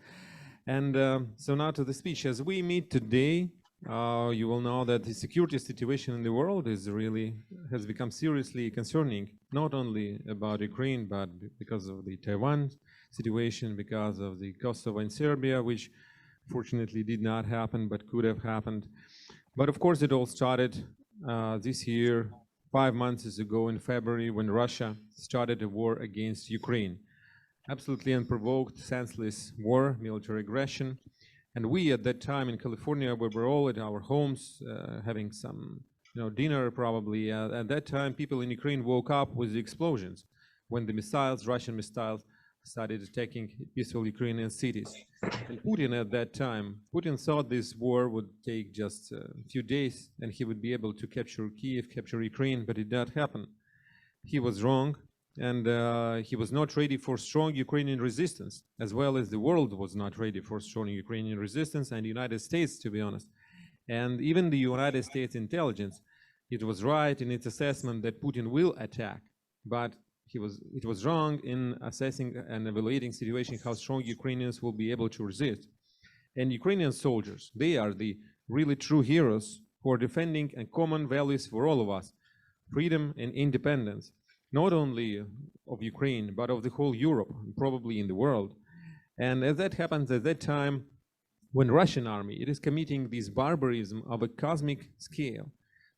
And so now to the speech. As we meet today you will know that the security situation in the world has become seriously concerning, not only about Ukraine, but because of the Taiwan situation, because of the Kosovo and Serbia, which fortunately did not happen, but could have happened. But of course, it all started this year, 5 months ago in February, when Russia started a war against Ukraine. Absolutely unprovoked, senseless war, military aggression. And we, at that time in California, we were all at our homes having some dinner probably. At that time, people in Ukraine woke up with the explosions when the Russian missiles, started attacking peaceful Ukrainian cities. And Putin at that time, Putin thought this war would take just a few days and he would be able to capture Kyiv, capture Ukraine, but it did not happen. He was wrong, and he was not ready for strong Ukrainian resistance, as well as the world was not ready for strong Ukrainian resistance, and the United States, to be honest. And even the United States intelligence, it was right in its assessment that Putin will attack, but it was wrong in assessing and evaluating situation how strong Ukrainians will be able to resist. And Ukrainian soldiers, they are the really true heroes who are defending common values for all of us, freedom and independence, not only of Ukraine, but of the whole Europe, probably in the world. And as that happens at that time, when Russian army, it is committing this barbarism of a cosmic scale.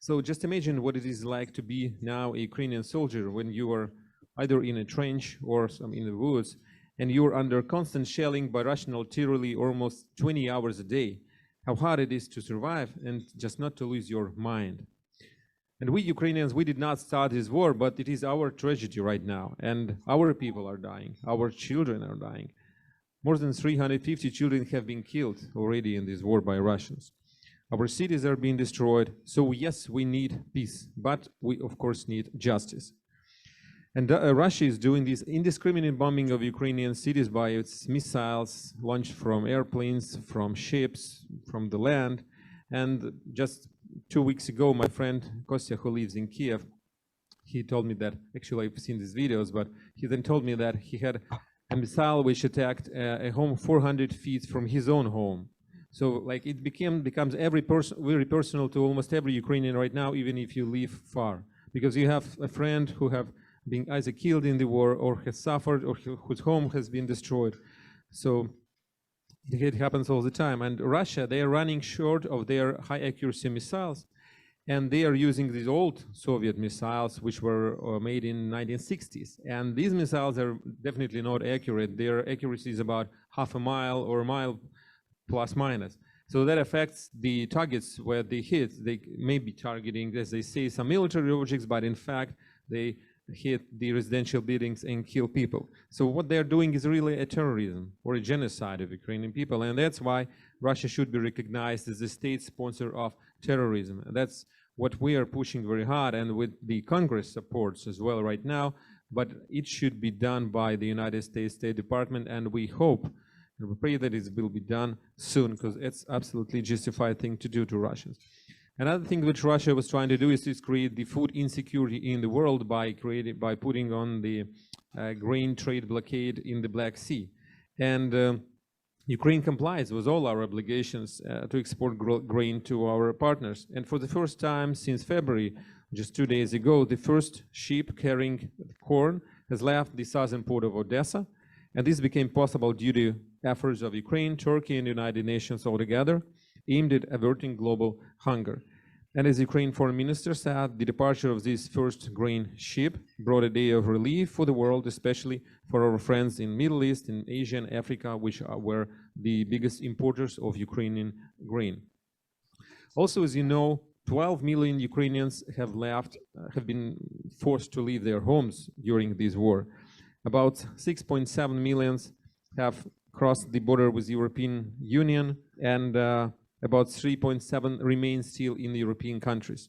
So just imagine what it is like to be now a Ukrainian soldier when you are either in a trench or in the woods, and you're under constant shelling by Russian artillery almost 20 hours a day. How hard it is to survive and just not to lose your mind. And we Ukrainians, we did not start this war, but it is our tragedy right now. And our people are dying, our children are dying. More than 350 children have been killed already in this war by Russians. Our cities are being destroyed. So yes, we need peace, but we of course need justice. And Russia is doing this indiscriminate bombing of Ukrainian cities by its missiles launched from airplanes, from ships, from the land. And just 2 weeks ago, my friend Kostya, who lives in Kyiv, he told me that, actually I've seen these videos, but he then told me that he had a missile which attacked a home 400 feet from his own home. So like it becomes very personal to almost every Ukrainian right now, even if you live far. Because you have a friend who have been either killed in the war or has suffered or whose home has been destroyed. So it happens all the time. And Russia, they are running short of their high accuracy missiles, and they are using these old Soviet missiles which were made in 1960s. And these missiles are definitely not accurate. Their accuracy is about half a mile or a mile plus minus. So that affects the targets where they hit. They may be targeting, as they say, some military objects, but in fact, they hit the residential buildings and kill people. So what they're doing is really a terrorism or a genocide of Ukrainian people. And that's why Russia should be recognized as a state sponsor of terrorism. And that's what we are pushing very hard, and with the Congress supports as well right now. But it should be done by the United States State Department, and we hope and we pray that it will be done soon, because it's absolutely justified thing to do to Russians. Another thing which Russia was trying to do is to create the food insecurity in the world by putting on the grain trade blockade in the Black Sea. And Ukraine complies with all our obligations to export grain to our partners. And for the first time since February, just 2 days ago, the first ship carrying corn has left the southern port of Odessa. And this became possible due to efforts of Ukraine, Turkey, and the United Nations altogether, aimed at averting global hunger. And as Ukraine Foreign Minister said, the departure of this first grain ship brought a day of relief for the world, especially for our friends in Middle East, in Asia and Africa, which were the biggest importers of Ukrainian grain. Also, as you know, 12 million Ukrainians have been forced to leave their homes during this war. About 6.7 million have crossed the border with the European Union, and about 3.7 remain still in the European countries.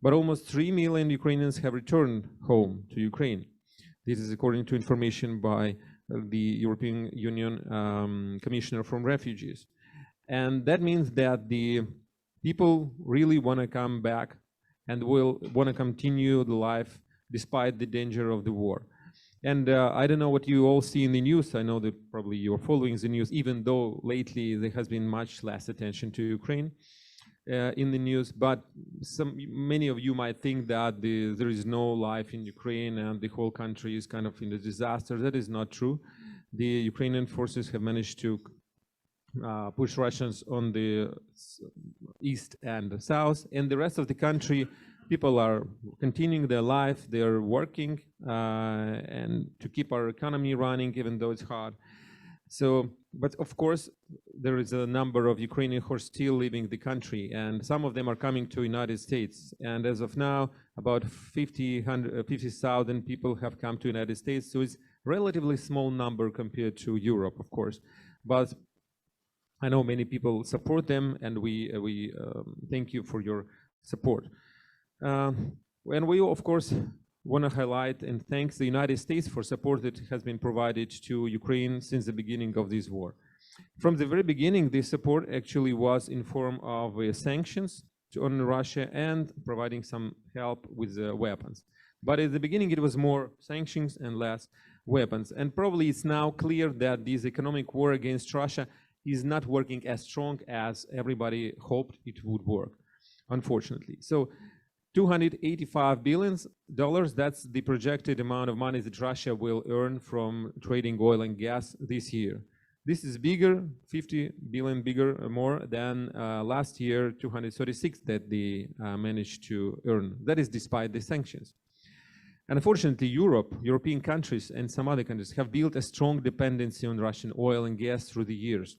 But almost 3 million Ukrainians have returned home to Ukraine. This is according to information by the European Union Commissioner from Refugees. And that means that the people really want to come back and will want to continue the life despite the danger of the war. And I don't know what you all see in the news. I know that probably you're following the news, even though lately there has been much less attention to Ukraine. in the news, but many of you might think that there is no life in Ukraine and the whole country is kind of in a disaster. That is not true. The Ukrainian forces have managed to push Russians on the east and the south, and the rest of the country, people are continuing their life, they are working and to keep our economy running, even though it's hard. So, but of course, there is a number of Ukrainians who are still leaving the country, and some of them are coming to United States. And as of now, about 50,000 people have come to United States. So it's relatively small number compared to Europe, of course. But I know many people support them, and we thank you for your support. And we, of course, want to highlight and thank the United States for support that has been provided to Ukraine since the beginning of this war. From the very beginning, this support actually was in form of sanctions on Russia and providing some help with weapons. But at the beginning, it was more sanctions and less weapons. And probably it's now clear that this economic war against Russia is not working as strong as everybody hoped it would work, unfortunately. So $285 billion, that's the projected amount of money that Russia will earn from trading oil and gas this year. This is bigger, 50 billion bigger more than last year, 236 that they managed to earn. That is despite the sanctions. And unfortunately, European countries and some other countries have built a strong dependency on Russian oil and gas through the years.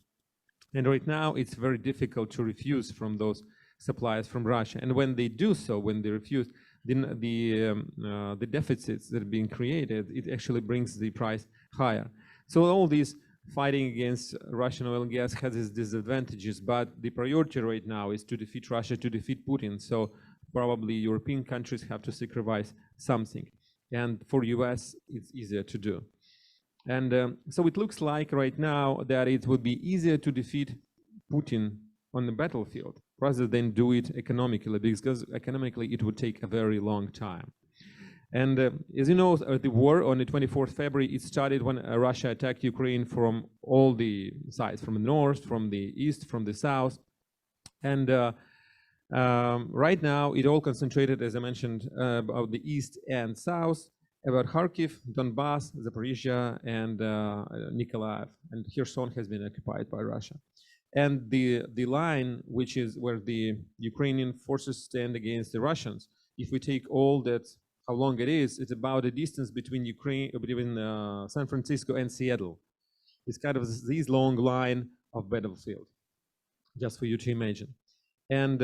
And right now, it's very difficult to refuse from those supplies from Russia. And when they do so, when they refuse, the deficits that are being created, it actually brings the price higher. So all this fighting against Russian oil and gas has its disadvantages, but the priority right now is to defeat Russia, to defeat Putin. So probably European countries have to sacrifice something. And for US, it's easier to do. And so it looks like right now that it would be easier to defeat Putin on the battlefield rather than do it economically, because economically it would take a very long time. And as you know, the war on the 24th February, it started when Russia attacked Ukraine from all the sides, from the north, from the east, from the south. And right now, it all concentrated, as I mentioned, about the east and south, about Kharkiv, Donbass, Zaporizhia, and Nikolaev. And Kherson has been occupied by Russia. And the line, which is where the Ukrainian forces stand against the Russians, if we take all that, how long it is, it's about a distance between San Francisco and Seattle. It's kind of this long line of battlefield, just for you to imagine. And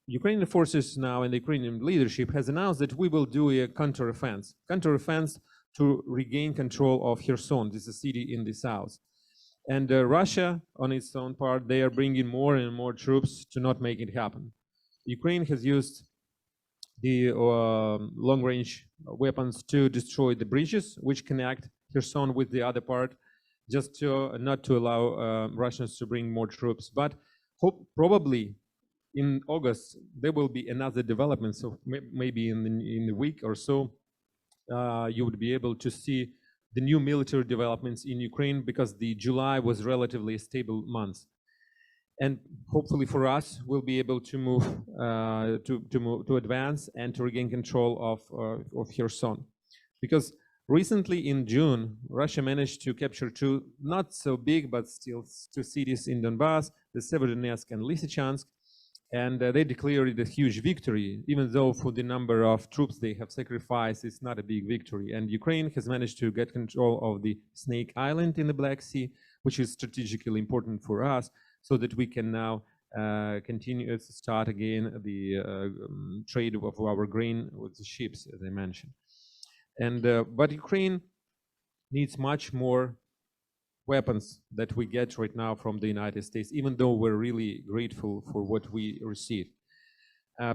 Ukrainian forces now and the Ukrainian leadership has announced that we will do a counteroffense to regain control of Kherson. This is a city in the south. And Russia, on its own part, they are bringing more and more troops to not make it happen. Ukraine has used the long-range weapons to destroy the bridges which connect Kherson with the other part, just to not to allow Russians to bring more troops. But probably in August there will be another development. So maybe in a week or so, you would be able to see the new military developments in Ukraine, because the July was relatively a stable month. And hopefully for us, we'll be able to move to advance and to regain control of Kherson. Because recently in June, Russia managed to capture two not so big, but still two cities in Donbass, the Severodonetsk and Lysychansk, and they declared it a huge victory, even though for the number of troops they have sacrificed, it's not a big victory. And Ukraine has managed to get control of the Snake Island in the Black Sea, which is strategically important for us, so that we can now continue to start again the trade of our grain with the ships, as I mentioned. And but Ukraine needs much more weapons that we get right now from the United States, even though we're really grateful for what we receive.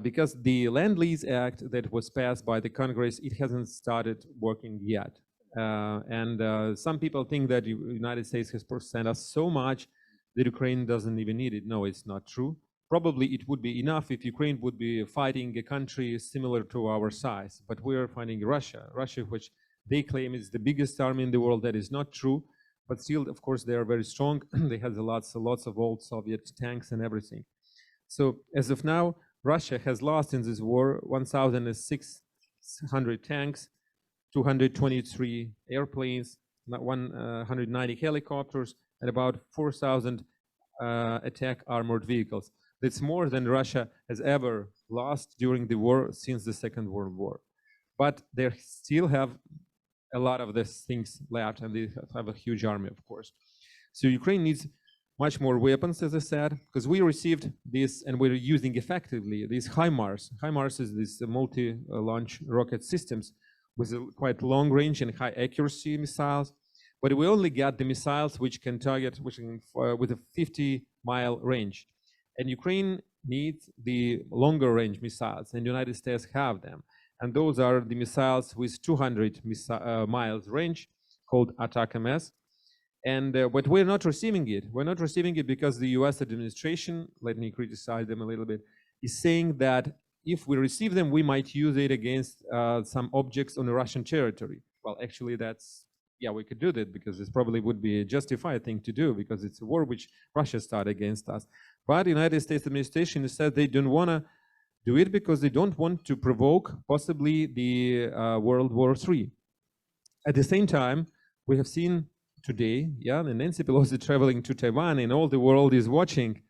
Because the Land-Lease Act that was passed by the Congress, it hasn't started working yet. And some people think that the United States has sent us so much that Ukraine doesn't even need it. No, it's not true. Probably it would be enough if Ukraine would be fighting a country similar to our size, but we're fighting Russia, which they claim is the biggest army in the world. That is not true, but still, of course, they are very strong. They have lots of old Soviet tanks and everything. So as of now, Russia has lost in this war 1,600 tanks, 223 airplanes, 190 helicopters, and about 4,000 attack armored vehicles. That's more than Russia has ever lost during the war since the Second World War. But they still have a lot of these things left, and they have a huge army, of course. So Ukraine needs much more weapons, as I said, because we received this and we're using effectively these HIMARS. HIMARS is these multi-launch rocket systems with a quite long range and high accuracy missiles. But we only got the missiles which can target with a 50-mile range. And Ukraine needs the longer range missiles, and the United States have them. And those are the missiles with 200 miles range called ATACMS. And but we're not receiving it. We're not receiving it because the US administration, let me criticize them a little bit, is saying that if we receive them, we might use it against some objects on the Russian territory. Well, actually, that's, yeah, we could do that because this probably would be a justified thing to do because it's a war which Russia started against us. But the United States administration said they don't want to do it because they don't want to provoke possibly the World War III. At the same time, we have seen today, yeah, and Nancy Pelosi traveling to Taiwan, and all the world is watching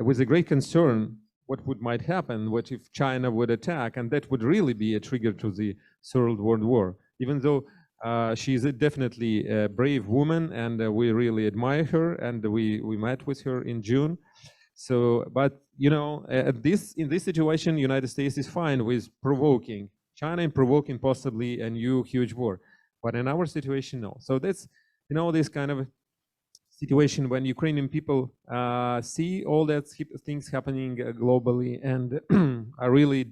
with a great concern what might happen, what if China would attack, and that would really be a trigger to the Third World War. Even though she's definitely a brave woman, and we really admire her, and we met with her in June. So, but you know, in this situation, United States is fine with provoking China and provoking possibly a new huge war, but in our situation, no. So that's, you know, this kind of situation when Ukrainian people see all that things happening globally and are really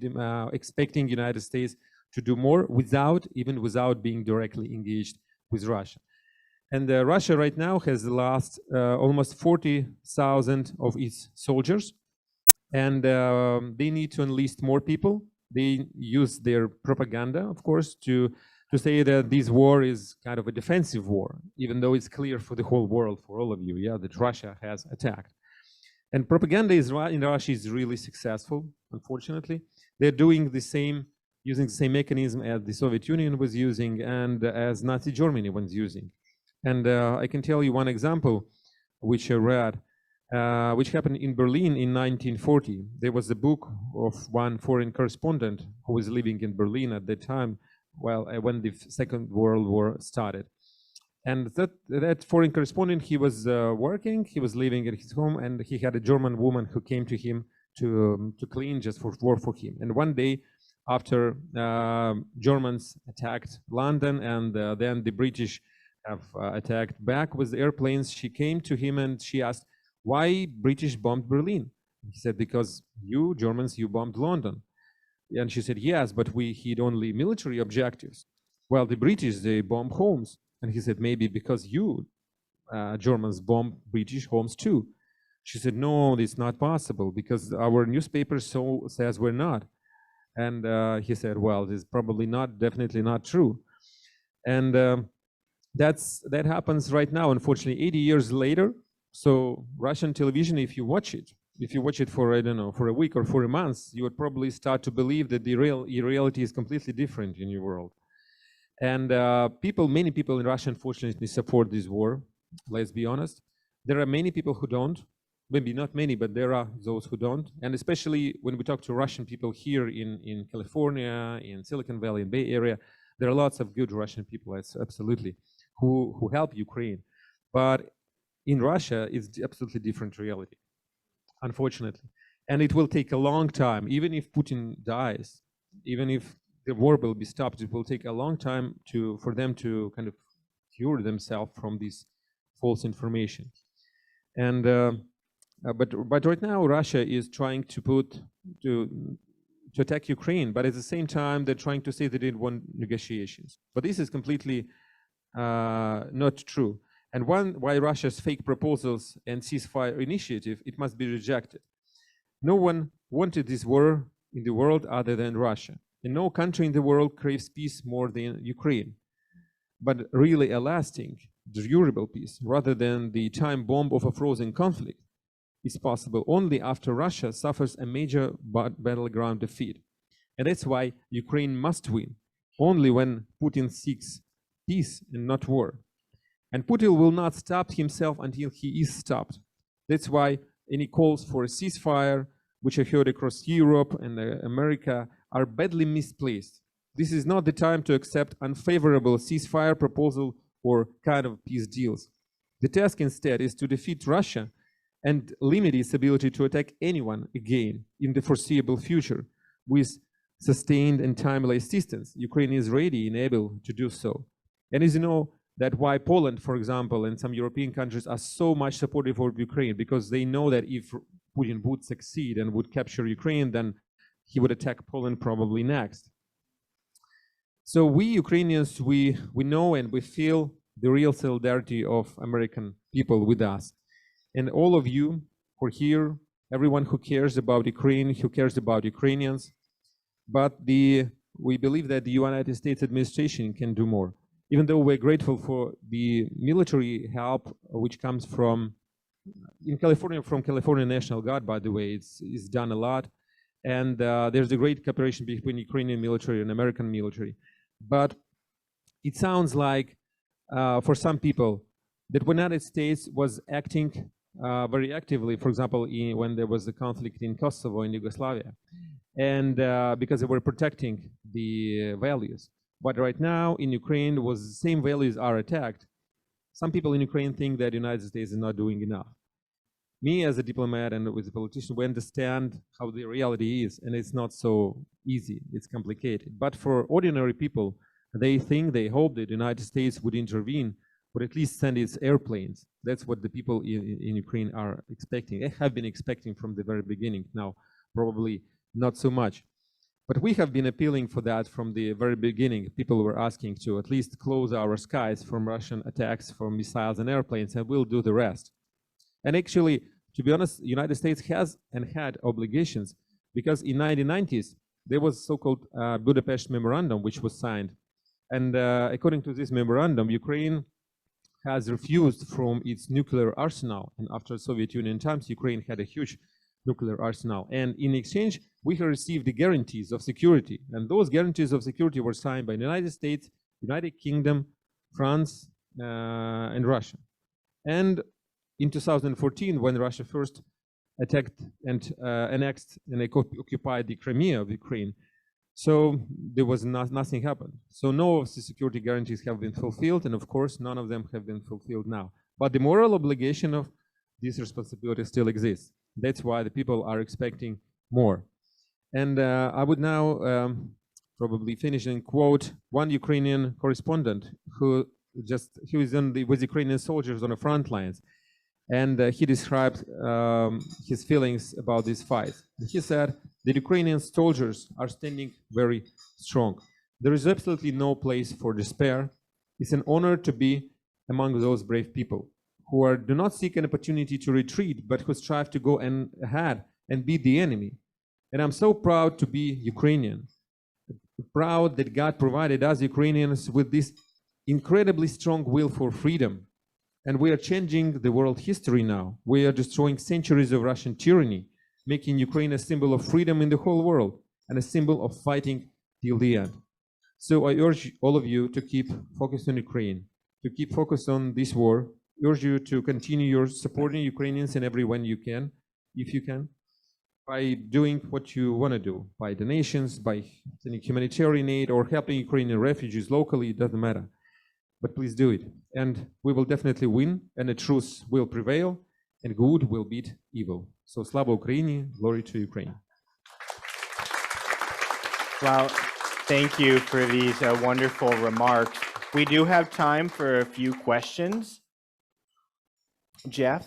expecting United States to do more even without being directly engaged with Russia. And Russia right now has lost almost 40,000 of its soldiers, and they need to enlist more people. They use their propaganda, of course, to say that this war is kind of a defensive war, even though it's clear for the whole world, for all of you, yeah, that Russia has attacked. And propaganda in Russia is really successful, unfortunately. They're doing the same, using the same mechanism as the Soviet Union was using and as Nazi Germany was using. And I can tell you one example, which I read, which happened in Berlin in 1940. There was a book of one foreign correspondent who was living in Berlin at that time, well, when the Second World War started. And that foreign correspondent, he was working, he was living at his home, and he had a German woman who came to him to clean just for work for him. And one day, after Germans attacked London and then the British have attacked back with the airplanes, she came to him and she asked, why British bombed Berlin? He said, because you Germans, you bombed London. And she said, yes, but we hit only military objectives. Well, the British, they bomb homes. And he said, maybe because you Germans bomb British homes too. She said, no, it's not possible because our newspaper says we're not. And he said, well, this is probably not, definitely not true. And that happens right now, unfortunately, 80 years later. So Russian television, if you watch it for, I don't know, for a week or for a month, you would probably start to believe that the reality is completely different in your world. And many people in Russia, unfortunately, support this war. Let's be honest. There are many people who don't. Maybe not many, but there are those who don't. And especially when we talk to Russian people here in California, in Silicon Valley, in Bay Area, there are lots of good Russian people, absolutely, who help Ukraine. But in Russia, it's absolutely different reality, unfortunately. And it will take a long time, even if Putin dies, even if the war will be stopped, it will take a long time for them to kind of cure themselves from this false information. And but right now, Russia is trying to attack Ukraine, but at the same time, they're trying to say they didn't want negotiations. But this is completely not true. And why Russia's fake proposals and ceasefire initiative, it must be rejected. No one wanted this war in the world other than Russia. And no country in the world craves peace more than Ukraine. But really a lasting, durable peace, rather than the time bomb of a frozen conflict. is possible only after Russia suffers a major battleground defeat. And that's why Ukraine must win, only when Putin seeks peace and not war. And Putin will not stop himself until he is stopped. That's why any calls for a ceasefire, which I heard across Europe and America, are badly misplaced. This is not the time to accept unfavorable ceasefire proposal or kind of peace deals. The task instead is to defeat Russia and limit its ability to attack anyone again in the foreseeable future with sustained and timely assistance. Ukraine is ready and able to do so. And as you know, that why Poland, for example, and some European countries are so much supportive of Ukraine, because they know that if Putin would succeed and would capture Ukraine, then he would attack Poland probably next. So we Ukrainians, we know and we feel the real solidarity of American people with us. And all of you who are here, everyone who cares about Ukraine, who cares about Ukrainians, but we believe that the United States administration can do more. Even though we're grateful for the military help, which comes from California National Guard, by the way, it's done a lot. And there's a great cooperation between Ukrainian military and American military. But it sounds like, for some people, that the United States was acting very actively, for example, when there was a conflict in Kosovo, in Yugoslavia, and because they were protecting the values. But right now in Ukraine, the same values are attacked. Some people in Ukraine think that the United States is not doing enough. Me as a diplomat and as a politician, we understand how the reality is, and it's not so easy, it's complicated. But for ordinary people, they think, they hope that the United States would intervene, or at least send its airplanes. That's what the people in Ukraine are expecting. They have been expecting from the very beginning. Now, probably not so much. But we have been appealing for that from the very beginning. People were asking to at least close our skies from Russian attacks from missiles and airplanes, and we'll do the rest. And actually, to be honest, the United States has and had obligations, because in 1990s, there was so-called Budapest Memorandum, which was signed. And according to this memorandum, Ukraine has refused from its nuclear arsenal. And after Soviet Union times, Ukraine had a huge nuclear arsenal. And in exchange, we have received the guarantees of security. And those guarantees of security were signed by the United States, United Kingdom, France, and Russia. And in 2014, when Russia first attacked and annexed and occupied the Crimea of Ukraine, so there was nothing happened. So no of the security guarantees have been fulfilled, and of course, none of them have been fulfilled now. But the moral obligation of this responsibility still exists. That's why the people are expecting more. And I would now probably finish and quote one Ukrainian correspondent who was with Ukrainian soldiers on the front lines. And he described his feelings about this fight. He said, the Ukrainian soldiers are standing very strong. There is absolutely no place for despair. It's an honor to be among those brave people who do not seek an opportunity to retreat, but who strive to go ahead and beat the enemy. And I'm so proud to be Ukrainian, proud that God provided us Ukrainians with this incredibly strong will for freedom. And we are changing the world history now. We are destroying centuries of Russian tyranny, making Ukraine a symbol of freedom in the whole world and a symbol of fighting till the end. So I urge all of you to keep focused on Ukraine, to keep focused on this war. I urge you to continue your supporting Ukrainians in every way you can, if you can, by doing what you want to do, by donations, by sending humanitarian aid, or helping Ukrainian refugees locally, it doesn't matter. But please do it. And we will definitely win, and the truth will prevail, and good will beat evil. So Slava Ukraini, glory to Ukraine. Well, thank you for these wonderful remarks. We do have time for a few questions. Jeff?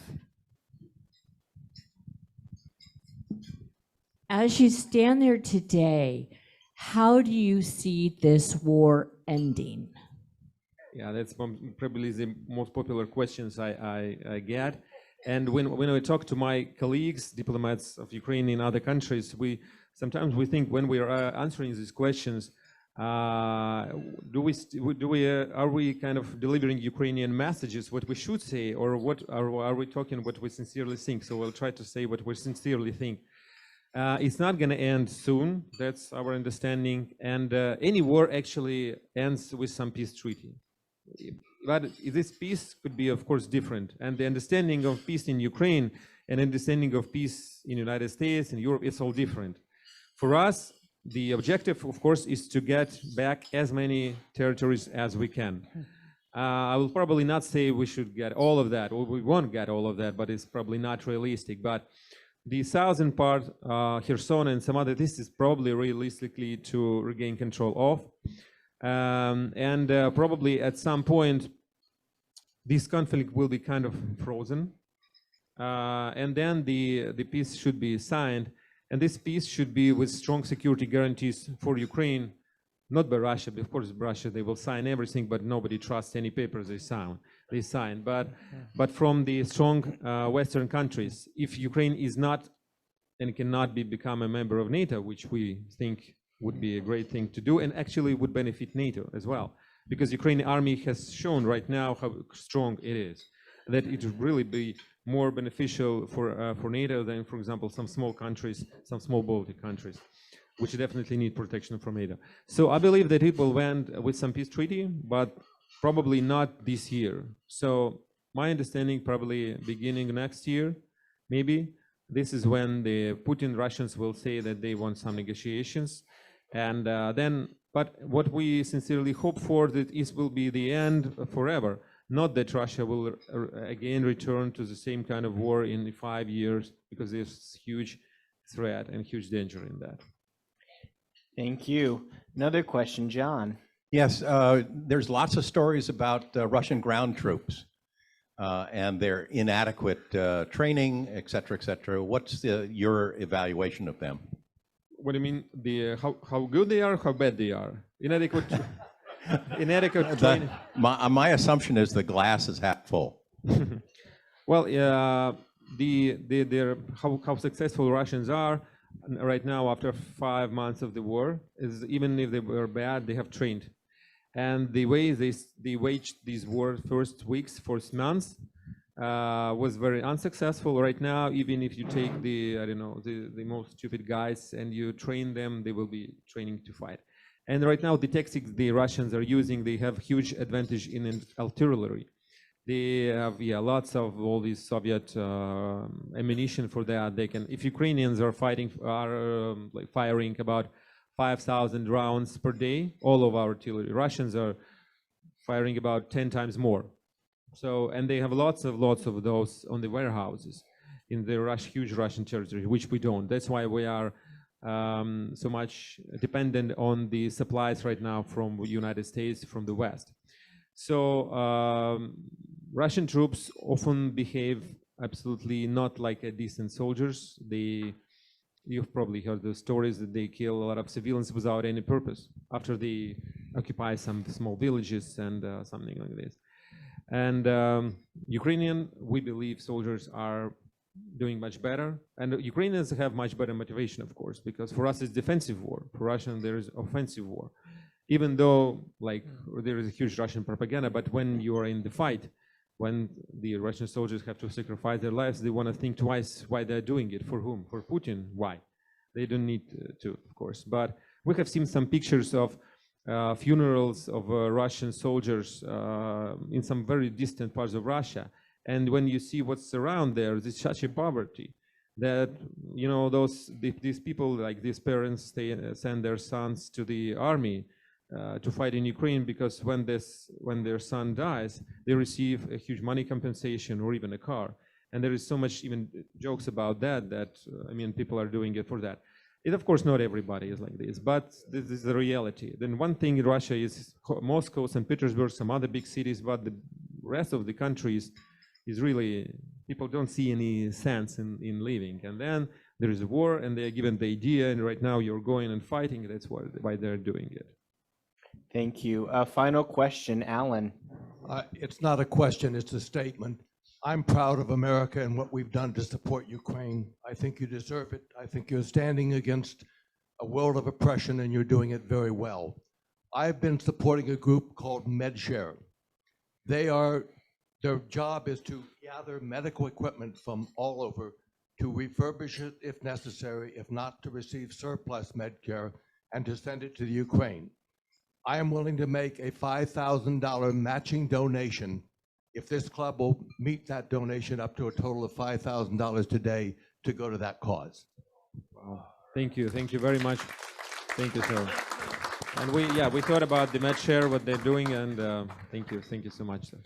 As you stand there today, how do you see this war ending? Yeah, that's probably the most popular questions I get. And when I talk to my colleagues, diplomats of Ukraine in other countries, sometimes we think when we are answering these questions, Are we kind of delivering Ukrainian messages, what we should say, or what are we talking what we sincerely think? So we'll try to say what we sincerely think. It's not going to end soon. That's our understanding. And any war actually ends with some peace treaty. But this peace could be, of course, different. And the understanding of peace in Ukraine and understanding of peace in the United States and Europe is all different. For us, the objective, of course, is to get back as many territories as we can. I will probably not say we should get all of that, or we won't get all of that, but it's probably not realistic. But the southern part, Kherson and some other, this is probably realistically to regain control of. Probably at some point, this conflict will be kind of frozen. And then the peace should be signed. And this peace should be with strong security guarantees for Ukraine, not by Russia. Of course, Russia, they will sign everything, but nobody trusts any papers they sign. But from the strong Western countries, if Ukraine is not and cannot become a member of NATO, which we think would be a great thing to do, and actually would benefit NATO as well, because Ukrainian army has shown right now how strong it is, that it would really be more beneficial for NATO than, for example, some small countries, some small Baltic countries, which definitely need protection from NATO. So I believe that it will end with some peace treaty, but probably not this year. So my understanding, probably beginning next year, maybe, this is when the Putin Russians will say that they want some negotiations. And but what we sincerely hope for, that it will be the end forever. Not that Russia will again return to the same kind of war in 5 years, because there's huge threat and huge danger in that. Thank you. Another question, John. Yes, there's lots of stories about Russian ground troops and their inadequate training, et cetera, et cetera. What's your evaluation of them? What do you mean? How good they are, how bad they are? Inadequate. Inadequate training. My assumption is the glass is half full. Well, how successful Russians are right now after 5 months of the war is, even if they were bad, they have trained, and the way they waged these war first months was very unsuccessful. Right now, even if you take the most stupid guys and you train them, they will be training to fight. And right now, the tactics the Russians are using, they have huge advantage in artillery. They have lots of all these Soviet ammunition for that. They can, if Ukrainians are firing about 5,000 rounds per day, all of our artillery. Russians are firing about 10 times more. So, and they have lots of those on the warehouses in the huge Russian territory, which we don't. That's why we are so much dependent on the supplies right now from the United States, from the West. So Russian troops often behave absolutely not like a decent soldiers. You've probably heard the stories that they kill a lot of civilians without any purpose after they occupy some small villages and something like this. And Ukrainian, we believe, soldiers are doing much better, and Ukrainians have much better motivation, of course, because for us it's defensive war. For Russian, there is offensive war, even though there is a huge Russian propaganda. But when you are in the fight, when the Russian soldiers have to sacrifice their lives, they want to think twice why they're doing it. For whom? For Putin? Why? They don't need to, of course. But we have seen some pictures of funerals of Russian soldiers in some very distant parts of Russia. And when you see what's around there, there's such a poverty that, these people, like these parents, they send their sons to the army to fight in Ukraine, because when their son dies, they receive a huge money compensation or even a car. And there is so much even jokes about that people are doing it for that. Of course, not everybody is like this, but this is the reality. Then one thing in Russia is Moscow, St. Petersburg, some other big cities, but the rest of the countries is really, people don't see any sense in living. And then there is a war, and they're given the idea, and right now you're going and fighting. That's why they're doing it. Thank you. Final question, Alan. It's not a question, it's a statement. I'm proud of America and what we've done to support Ukraine. I think you deserve it. I think you're standing against a world of oppression, and you're doing it very well. I've been supporting a group called MedShare. Their job is to gather medical equipment from all over to refurbish it if necessary, if not to receive surplus Medcare and to send it to the Ukraine. I am willing to make a $5,000 matching donation if this club will meet that donation up to a total of $5,000 today to go to that cause. Wow. Thank you very much. Thank you, sir. And we thought about the MedShare, what they're doing, and thank you so much, sir.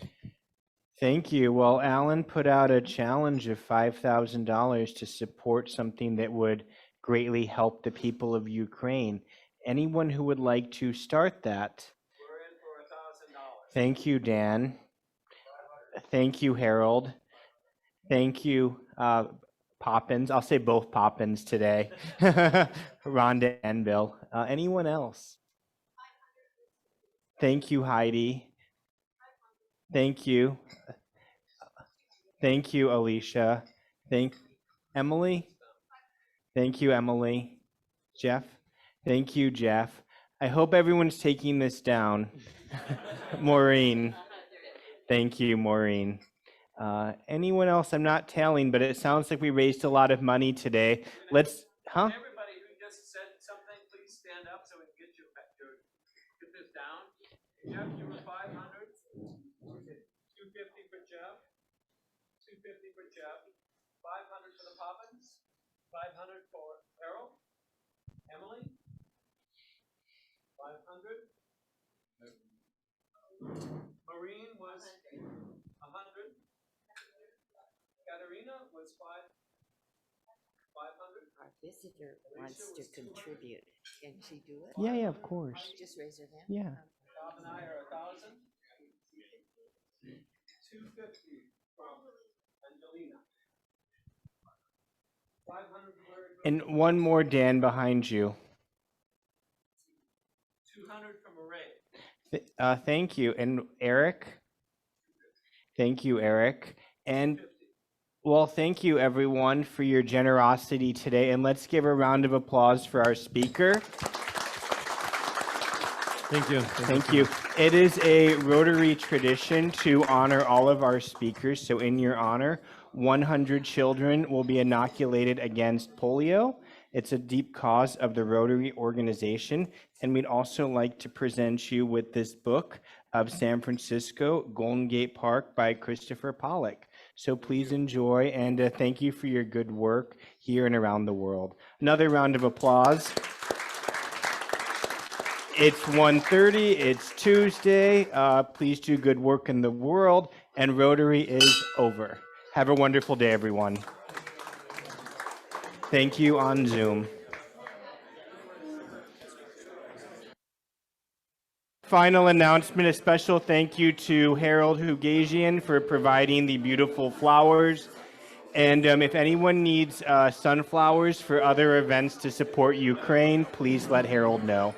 Thank you. Well, Alan put out a challenge of $5,000 to support something that would greatly help the people of Ukraine. Anyone who would like to start that? We're in for $1,000. Thank you, Dan. Thank you, Harold. Thank you, Poppins. I'll say both Poppins today. Rhonda and Bill. Anyone else? Thank you, Heidi. Thank you. Thank you, Alicia. Thank Emily. Thank you, Emily. Jeff. Thank you, Jeff. I hope everyone's taking this down. Maureen. Thank you, Maureen. Anyone else? I'm not telling, but it sounds like we raised a lot of money today. Let's, Everybody who just said something, please stand up so we can get this down. Jeff, you were 500. 250 for Jeff. 250 for Jeff. 500 for the Poppins. 500 for Harold. Emily. 500. Maureen was 100. Katerina was 500. Our visitor wants to contribute. Can she do it? yeah, of course. Just raise her hand. Yeah. Bob and I are 1,000. 250 from Angelina. 500 for And one more, Dan, behind you. 200 from Ray. Thank you. And Eric? Thank you, Eric. And well, thank you, everyone, for your generosity today. And let's give a round of applause for our speaker. Thank you. Thank you. It is a Rotary tradition to honor all of our speakers. So in your honor, 100 children will be inoculated against polio. It's a deep cause of the Rotary organization. And we'd also like to present you with this book of San Francisco, Golden Gate Park by Christopher Pollock. So please enjoy, and thank you for your good work here and around the world. Another round of applause. It's 1:30, it's Tuesday. Please do good work in the world, and Rotary is over. Have a wonderful day, everyone. Thank you on Zoom. Final announcement, a special thank you to Harold Hugazian for providing the beautiful flowers. And if anyone needs sunflowers for other events to support Ukraine, please let Harold know.